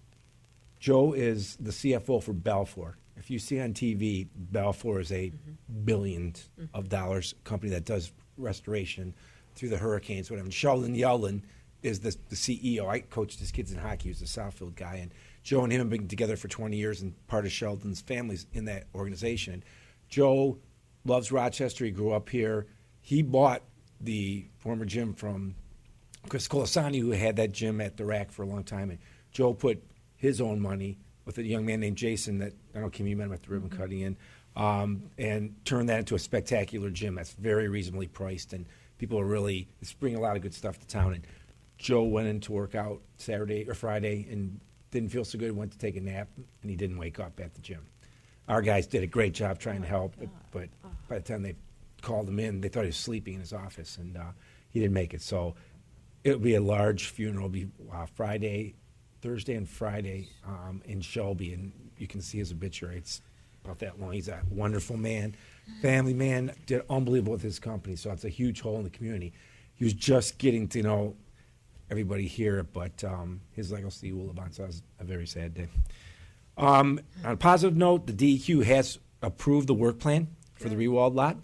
Joe is the CFO for Balfour. If you see on TV, Balfour is a billions of dollars company that does restoration through the hurricanes, whatever. And Sheldon Yellen is the CEO. I coached his kids in hockey. He was a Southfield guy. And Joe and him have been together for 20 years, and part of Sheldon's family's in that organization. Joe loves Rochester. He grew up here. He bought the former gym from Chris Colasani, who had that gym at the Rack for a long time. And Joe put his own money with a young man named Jason that, I don't know, Kim, you met him at the ribbon cutting in, and turned that into a spectacular gym that's very reasonably priced. And people are really, it's bringing a lot of good stuff to town. And Joe went in to work out Saturday or Friday and didn't feel so good, went to take a nap, and he didn't wake up at the gym. our guys did a great job trying to help, but by the time they called him in, they thought he was sleeping in his office, and he didn't make it. So it'll be a large funeral. It'll be Thursday and Friday in Shelby, and you can see his obituary. It's about that long. He's a wonderful man, family man, did unbelievable with his company, so it's a huge hole in the community. He was just getting to know everybody here, but his legacy will live on, so it was a very sad day. On a positive note, the DEQ has approved the work plan for the Rewald lot,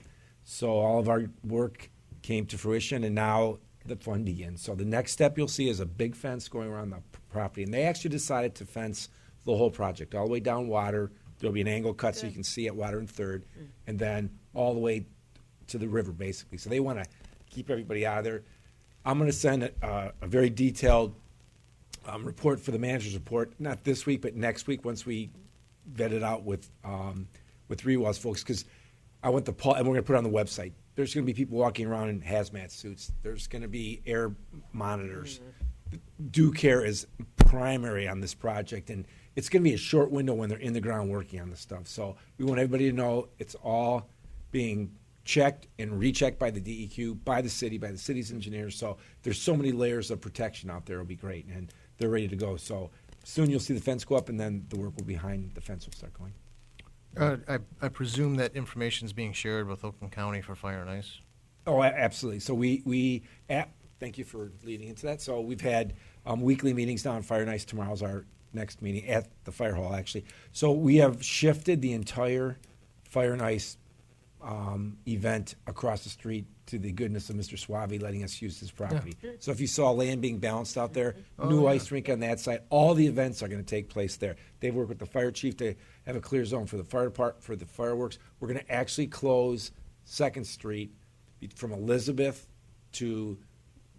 so all of our work came to fruition, and now the fun begins. So the next step you'll see is a big fence going around the property, and they actually decided to fence the whole project all the way down Water. There'll be an angle cut so you can see at Water and Third, and then all the way to the river, basically. So they want to keep everybody out of there. I'm going to send a very detailed report for the manager's report, not this week, but next week once we vet it out with Rewald's folks, because I want and we're going to put it on the website. There's going to be people walking around in hazmat suits. There's going to be air monitors. Due care is primary on this project, and it's going to be a short window when they're in the ground working on this stuff. So we want everybody to know it's all being checked and rechecked by the DEQ, by the city's engineers. So there's so many layers of protection out there. It'll be great, and they're ready to go. So soon you'll see the fence go up, and then the work will behind the fence will start going. I presume that information is being shared with Oakland County for Fire and Ice. Oh, absolutely. So thank you for leading into that. So we've had weekly meetings now on Fire and Ice. Tomorrow's our next meeting at the fire hall, actually. So we have shifted the entire Fire and Ice event across the street to the goodness of Mr. Suave letting us use his property. Yeah. So if you saw land being balanced out there, new ice rink on that side, all the events are going to take place there. They've worked with the fire chief to have a clear zone for the fire department, for the fireworks. We're going to actually close 2nd Street from Elizabeth to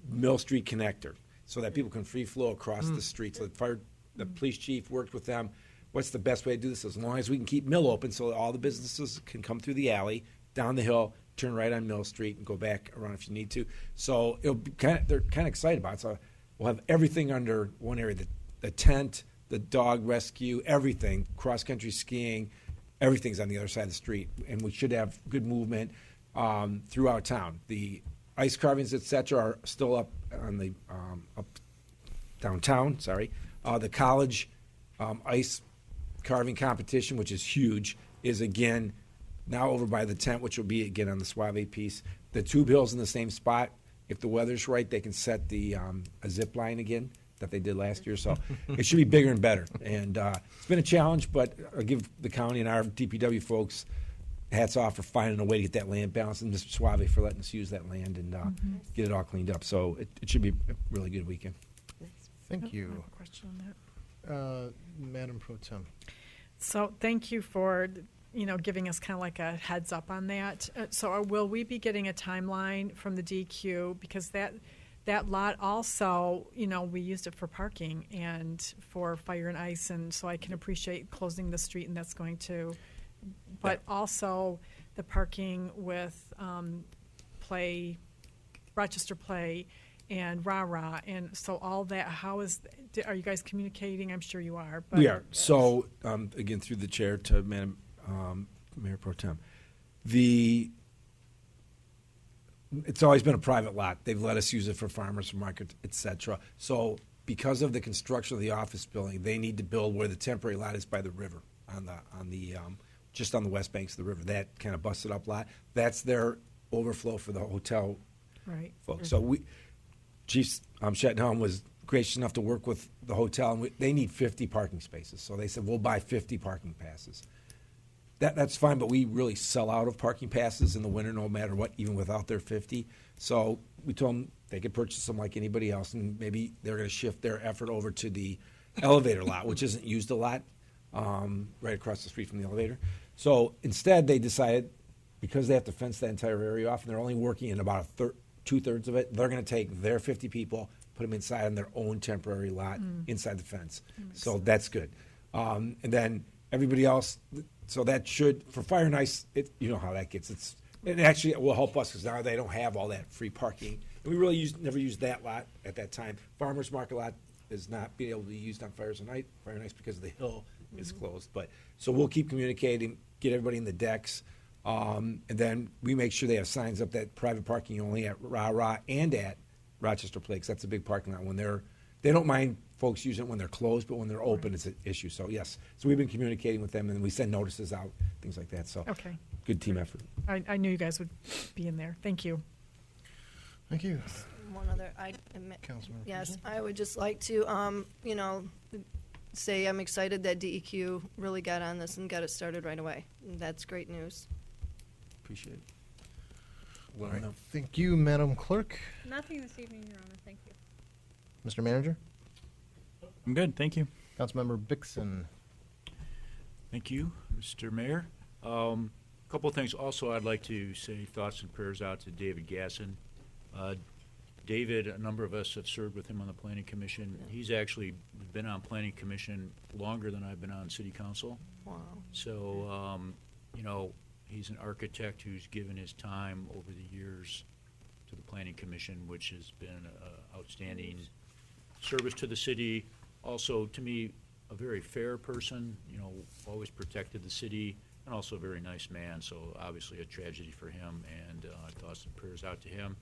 Mill Street connector so that people can free flow across the street. So the police chief worked with them. What's the best way to do this? As long as we can keep Mill open so that all the businesses can come through the alley, down the hill, turn right on Mill Street, and go back around if you need to. So it'll be they're kind of excited about it. So we'll have everything under one area, the tent, the dog rescue, everything, cross-country skiing, everything's on the other side of the street. And we should have good movement throughout town. The ice carvings, et cetera, are still up on the up downtown, the college ice carving competition, which is huge, is again now over by the tent, which will be again on the Suave piece. The tube hill's in the same spot. If the weather's right, they can set the a zip line again that they did last year. So it should be bigger and better. And it's been a challenge, but I'll give the county and our DPW folks hats off for finding a way to get that land balanced, and Mr. Suave for letting us use that land and get it all cleaned up. So it should be a really good weekend. Thank you. I have a question on that. Madam Pro Tem. So thank you for giving us kind of like a heads up on that. So will we be getting a timeline from the DQ, because that lot also, we used it for parking and for Fire and Ice, and so I can appreciate closing the street, and that's going to, but also the parking with Rochester Play and Rah-Rah, and so all that, are you guys communicating? I'm sure you are. But we are. So, again, through the chair to Madam Mayor Pro Tem, it's always been a private lot. They've let us use it for farmers market, et cetera. So because of the construction of the office building, they need to build where the temporary lot is by the river, just on the west banks of the river. That kind of busted up lot. That's their overflow for the hotel folks. So Chief Shettenhelm was gracious enough to work with the hotel, and they need 50 parking spaces. So they said, we'll buy 50 parking passes. That's fine, but we really sell out of parking passes in the winter no matter what, even without their 50. So we told them they could purchase them like anybody else, and maybe they're going to shift their effort over to the elevator lot, which isn't used a lot, right across the street from the elevator. So instead, they decided, because they have to fence that entire area off, and they're only working in about two-thirds of it, they're going to take their 50 people, put them inside on their own temporary lot inside the fence. So that's good. And then everybody else, so that should, for Fire and Ice, you know how that gets. It actually will help us because now they don't have all that free parking. And we really never used that lot at that time. Farmers Market lot is not being able to be used on Fire and Ice because of the hill is closed. But so we'll keep communicating, get everybody in the decks, and then we make sure they have signs up that private parking only at Rah and at Rochester Place. That's a big parking lot. When they don't mind folks using it when they're closed, but when they're open, it's an issue. So yes, so we've been communicating with them, and we send notices out, things like that. So Okay. good team effort. I knew you guys would be in there. Thank you. Thank you. One other, Councilmember yes, Peterson? I would just like to, say I'm excited that DEQ really got on this and got it started right away. That's great news. Appreciate it. All right. Thank you, Madam Clerk. Nothing this evening, Your Honor. Thank you. Mr. Manager? I'm good, thank you. Councilmember Bixson. Thank you, Mr. Mayor. Couple of things. Also, I'd like to say thoughts and prayers out to David Gasson. David, a number of us have served with him on the Planning Commission. He's actually been on Planning Commission longer than I've been on City Council. Wow. So, he's an architect who's given his time over the years to the Planning Commission, which has been outstanding service to the city. Also, to me, a very fair person, always protected the city, and also a very nice man. So obviously a tragedy for him, and thoughts and prayers out to him.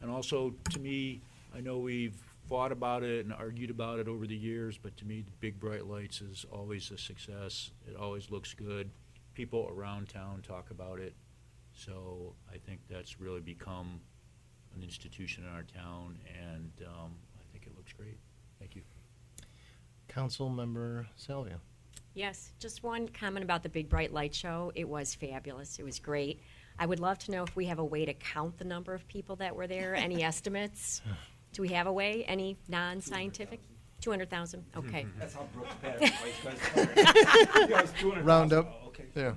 And also, to me, I know we've fought about it and argued about it over the years, but to me, the Big Bright Lights is always a success. It always looks good. People around town talk about it. So I think that's really become an institution in our town, and I think it looks great. Thank you. Councilmember Salvia. Yes, just one comment about the Big Bright Light Show. It was fabulous. It was great. I would love to know if we have a way to count the number of people that were there. Any estimates? Do we have a way? Any non-scientific? 200,000? Okay. That's how Brooks Patterson Round up. Okay. Yeah.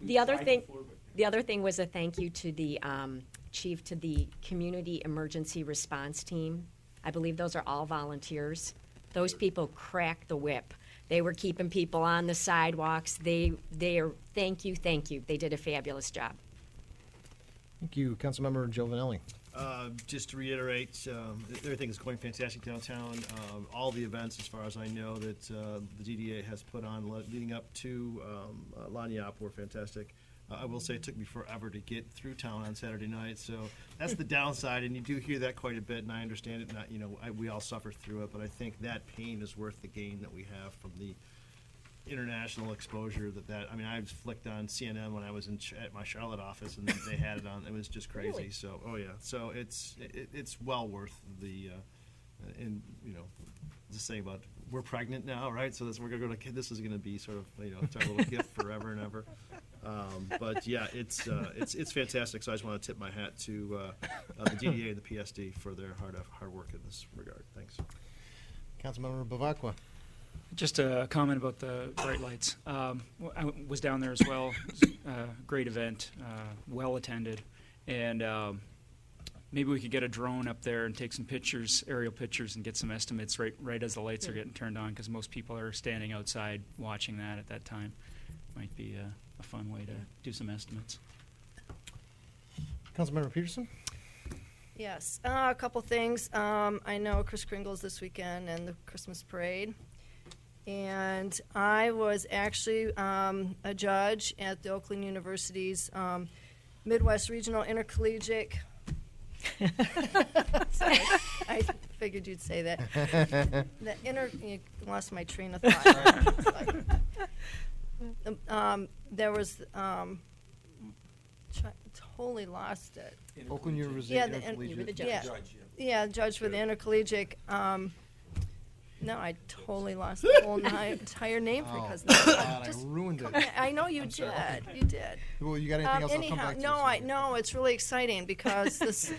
The other thing was a thank you to the chief, to the Community Emergency Response Team. I believe those are all volunteers. Those people cracked the whip. They were keeping people on the sidewalks. They are, thank you. They did a fabulous job. Thank you, Councilmember Giovanelli. Just to reiterate, everything is going fantastic downtown. All the events, as far as I know, that the DDA has put on leading up to Lagniappe were fantastic. I will say it took me forever to get through town on Saturday night, so that's the downside, and you do hear that quite a bit, and I understand it. We all suffer through it, but I think that pain is worth the gain that we have from the international exposure I flicked on CNN when I was at my Charlotte office, and they had it on. It was just crazy. Really? So, oh yeah. So it's well worth the, just saying about we're pregnant now, right? So we're gonna go to. This is gonna be sort of it's our little gift forever and ever. But yeah, it's fantastic. So I just want to tip my hat to the DDA and the PSD for their hard work in this regard. Thanks. Councilmember Bavacqua. Just a comment about the bright lights. I was down there as well. Great event, well attended, and maybe we could get a drone up there and take some pictures, aerial pictures, and get some estimates right as the lights are getting turned on, because most people are standing outside watching that at that time. Might be a fun way to do some estimates. Councilmember Peterson. Yes, a couple things. I know Kris Kringle's this weekend and the Christmas parade. And I was actually a judge at the Oakland University's Midwest Regional Intercollegiate. Sorry, I figured you'd say that. You lost my train of thought. There was totally lost it. Oakland University. Yeah, Intercollegiate. Judge for the intercollegiate. No, I totally lost the whole entire name because God, I ruined it. I know you did. You did. Well, you got anything else? Anyhow, I'll come back to no, it's really exciting because this.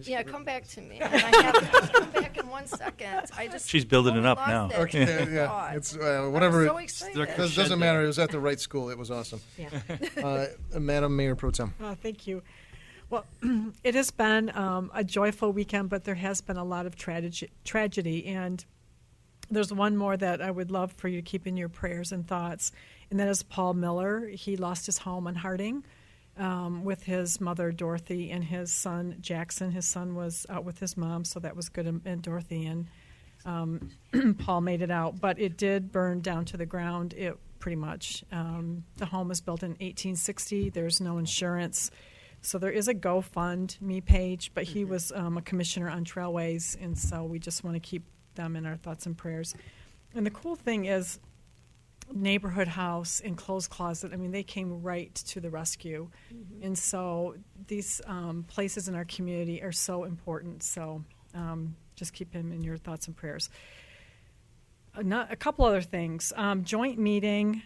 Yeah, come back to me. And I have to come back in 1 second. She's building it up lost now. that Okay, train of yeah, thought. it's whatever. I'm so excited. It doesn't matter. It was at the right school. It was awesome. Yeah. Madam Mayor Pro Tem. Thank you. Well, it has been a joyful weekend, but there has been a lot of tragedy, and there's one more that I would love for you to keep in your prayers and thoughts, and that is Paul Miller. He lost his home on Harding with his mother, Dorothy, and his son, Jackson. His son was out with his mom, so that was good, and Dorothy. And Paul made it out, but it did burn down to the ground. It pretty much. The home was built in 1860. There's no insurance. So there is a GoFundMe page, but he was a commissioner on Trailways, and so we just want to keep them in our thoughts and prayers. And the cool thing is Neighborhood House and Clothes Closet, I mean, they came right to the rescue. And so these places in our community are so important. So just keep him in your thoughts and prayers. A couple other things. Joint meeting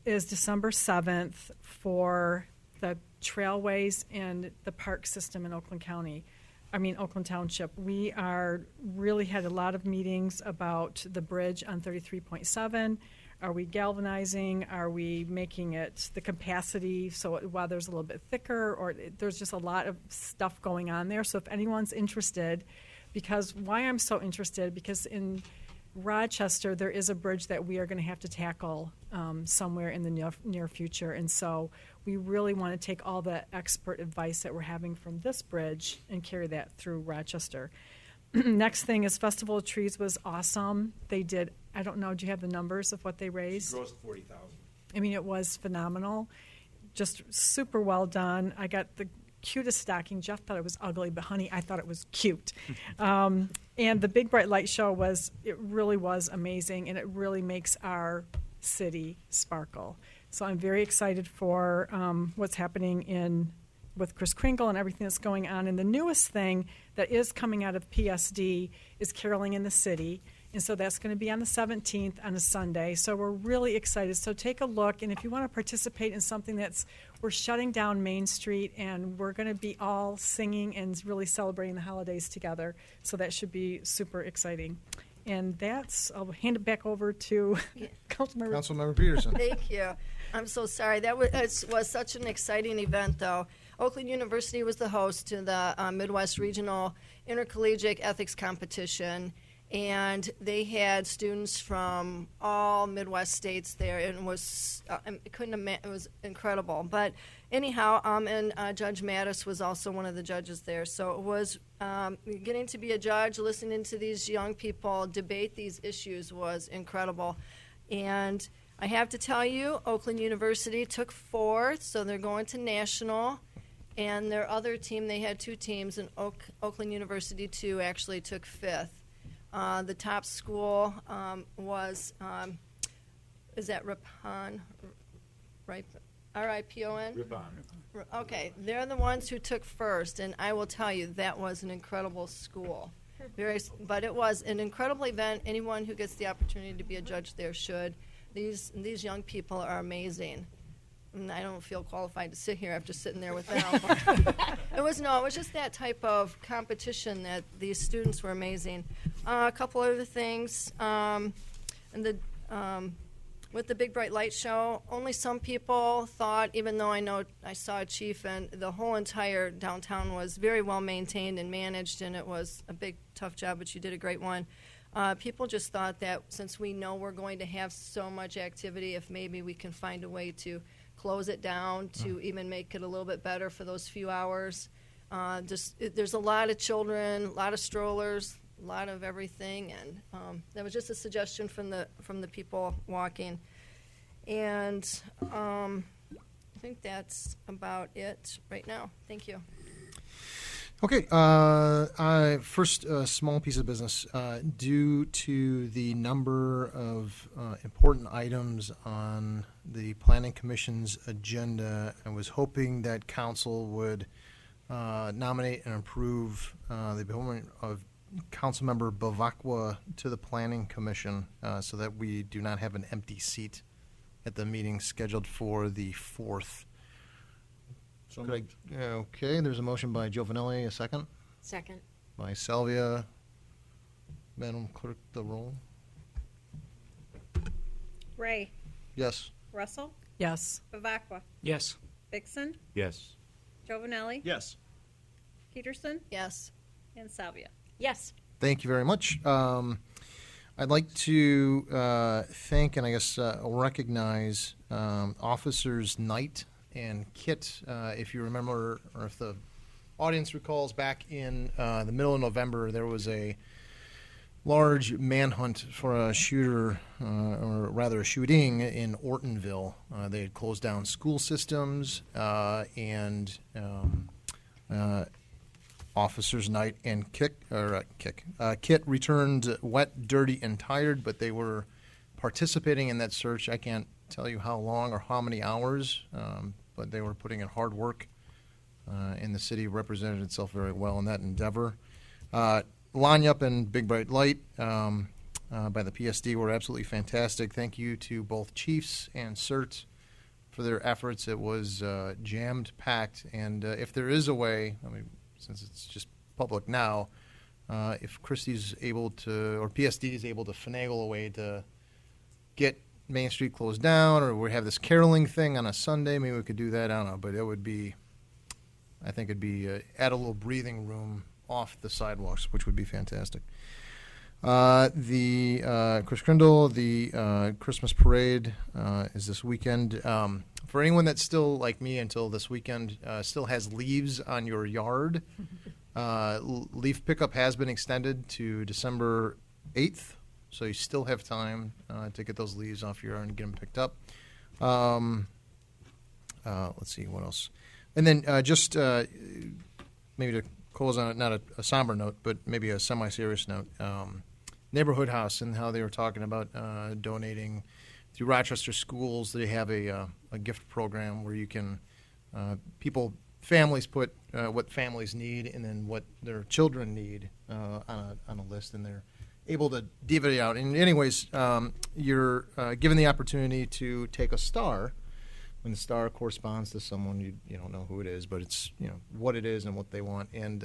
is December 7th for the Trailways and the park system in Oakland Township. We really had a lot of meetings about the bridge on 33.7. Are we galvanizing? Are we making it the capacity so while there's a little bit thicker? Or there's just a lot of stuff going on there. So if anyone's interested, because why I'm so interested, because in Rochester there is a bridge that we are going to have to tackle somewhere in the near future. And so we really want to take all the expert advice that we're having from this bridge and carry that through Rochester. Next thing is Festival of Trees was awesome. They did, I don't know, do you have the numbers of what they raised? Gross 40,000. I mean, it was phenomenal. Just super well done. I got the cutest stocking. Jeff thought it was ugly, but honey, I thought it was cute. And the Big Bright Light Show it really was amazing, and it really makes our city sparkle. So I'm very excited for what's happening with Kris Kringle and everything that's going on. And the newest thing that is coming out of PSD is Caroling in the City. And so that's going to be on the 17th on a Sunday. So we're really excited. So take a look. And if you want to participate in something we're shutting down Main Street, and we're going to be all singing and really celebrating the holidays together. So that should be super exciting. And I'll hand it back over to Councilmember Peterson. Thank you. I'm so sorry. That was such an exciting event, though. Oakland University was the host to the Midwest Regional Intercollegiate Ethics Competition, and they had students from all Midwest states there, and it was it was incredible. But anyhow, and Judge Mattis was also one of the judges there, so it was getting to be a judge, listening to these young people debate these issues was incredible. And I have to tell you, Oakland University took fourth, so they're going to national. And their other team, they had two teams, and Oakland University, too, actually took fifth. The top school was, is that Ripon? Right? R-I-P-O-N? Ripon. Okay, they're the ones who took first, and I will tell you, that was an incredible school. But it was an incredible event. Anyone who gets the opportunity to be a judge there should. These young people are amazing. And I don't feel qualified to sit here after sitting there with them. It was just that type of competition that these students were amazing. A couple other things. With the Big Bright Light Show, only some people thought, even though I saw a chief, and the whole entire downtown was very well maintained and managed, and it was a big, tough job, but you did a great one. People just thought that since we know we're going to have so much activity, if maybe we can find a way to close it down to even make it a little bit better for those few hours. There's a lot of children, a lot of strollers, a lot of everything, and that was just a suggestion from the people walking. And I think that's about it right now. Thank you. Okay, first, small piece of business. Due to the number of important items on the Planning Commission's agenda, I was hoping that council would nominate and approve the appointment of Councilmember Bavacqua to the Planning Commission so that we do not have an empty seat at the meeting scheduled for the 4th. Okay, there's a motion by Giovanelli, a second. Second. By Salvia. Madam Clerk, the roll. Ray. Yes. Russell. Yes. Bavacqua. Yes. Vixen. Yes. Giovanelli. Yes. Peterson. Yes. And Salvia. Yes. Thank you very much. I'd like to thank and I guess recognize Officers Knight and Kit. If you remember, or if the audience recalls, back in the middle of November, there was a large manhunt for a shooter, or rather a shooting in Ortonville. They had closed down school systems, and officers Knight and Kit returned wet, dirty, and tired, but they were participating in that search. I can't tell you how long or how many hours, but they were putting in hard work, and the city represented itself very well in that endeavor. Lanyup and Big Bright Light by the PSD were absolutely fantastic. Thank you to both Chiefs and CERT for their efforts. It was jammed packed, and if there is a way, I mean, since it's just public now, if Christie's able to, or PSD is able to finagle a way to get Main Street closed down, or we have this caroling thing on a Sunday, maybe we could do that. I don't know, but it would be, I think it'd be add a little breathing room off the sidewalks, which would be fantastic. The Chris Crindle, the Christmas parade is this weekend. For anyone that's still like me until this weekend, still has leaves on your yard, leaf pickup has been extended to December 8th, so you still have time to get those leaves off your yard and get them picked up. Let's see, what else? And then just maybe to close on not a somber note, but maybe a semi-serious note, Neighborhood House and how they were talking about donating through Rochester schools. They have a gift program where you can, families put what families need and then what their children need on a list, and they're able to divvy it out. And anyways, you're given the opportunity to take a star, when the star corresponds to someone you don't know who it is, but it's what it is and what they want. And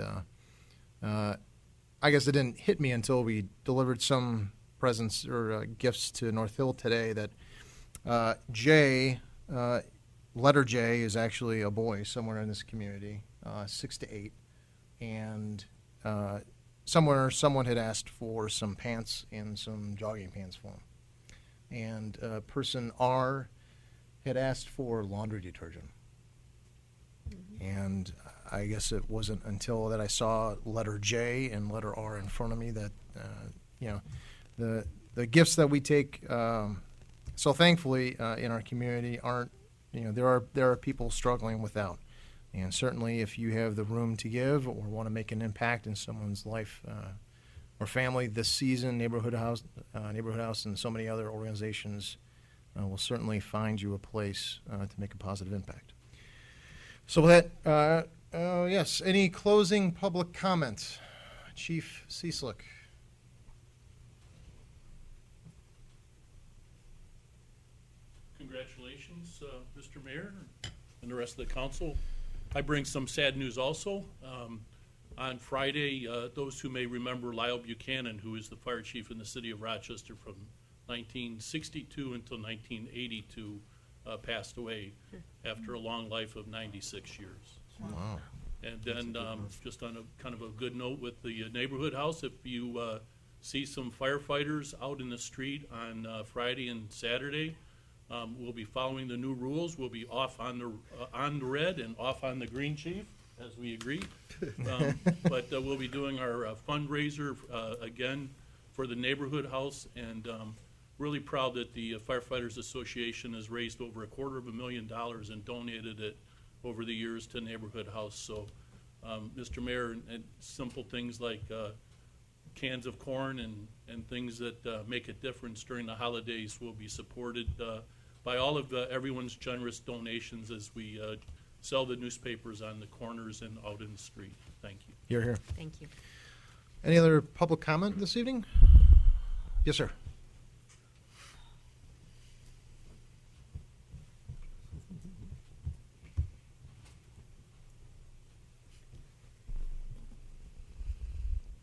I guess it didn't hit me until we delivered some presents or gifts to North Hill today that J, letter J, is actually a boy somewhere in this community, 6 to 8, and somewhere someone had asked for some pants and some jogging pants for him, and person R had asked for laundry detergent. And I guess it wasn't until that I saw letter J and letter R in front of me that the gifts that we take so thankfully in our community aren't, there are people struggling without. And certainly if you have the room to give or want to make an impact in someone's life or family this season, Neighborhood House and so many other organizations will certainly find you a place to make a positive impact. So with that, yes, any closing public comments? Chief Cieslik. Congratulations, Mr. Mayor and the rest of the council. I bring some sad news also. On Friday, those who may remember Lyle Buchanan, who is the fire chief in the city of Rochester from 1962 until 1982, passed away after a long life of 96 years. Wow. And then just on a kind of a good note with the neighborhood house, if you see some firefighters out in the street on Friday and Saturday, we'll be following the new rules. We'll be off on the red and off on the green, chief, as we agreed. But we'll be doing our fundraiser again for the neighborhood house, and really proud that the Firefighters Association has raised over $250,000 and donated it over the years to Neighborhood House. So, Mr. Mayor, and simple things like cans of corn and things that make a difference during the holidays will be supported by all of everyone's generous donations as we sell the newspapers on the corners and out in the street. Thank you. You're here. Thank you. Any other public comment this evening? Yes, sir.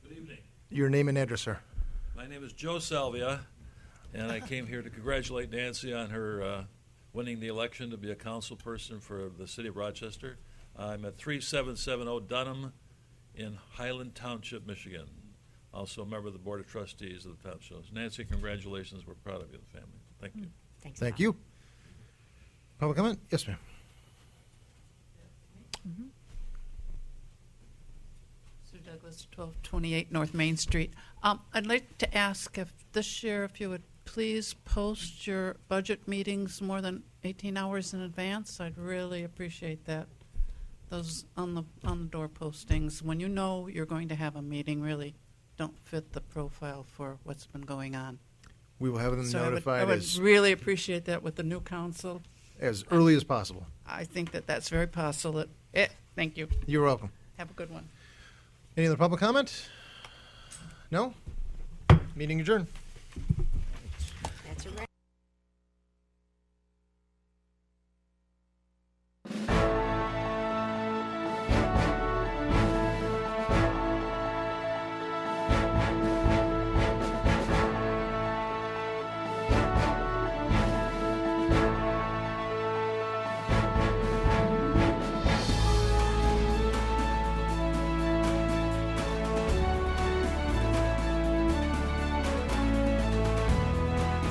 Good evening. Your name and address, sir. My name is Joe Salvia, and I came here to congratulate Nancy on her winning the election to be a council person for the city of Rochester. I'm at 3770 Dunham in Highland Township, Michigan. Also a member of the Board of Trustees of the township. Nancy, congratulations. We're proud of you, the family. Thank you. Thanks. Thank you. Public comment? Yes, ma'am. Mr. Douglas, 1228 North Main Street. I'd like to ask if this year, if you would please post your budget meetings more than 18 hours in advance. I'd really appreciate that. Those on the door postings, when you know you're going to have a meeting, really don't fit the profile for what's been going on. We will have them So notified I would as really appreciate that with the new council. early as possible. I think that that's very possible. Thank you. You're welcome. Have a good one. Any other public comment? No? Meeting adjourned.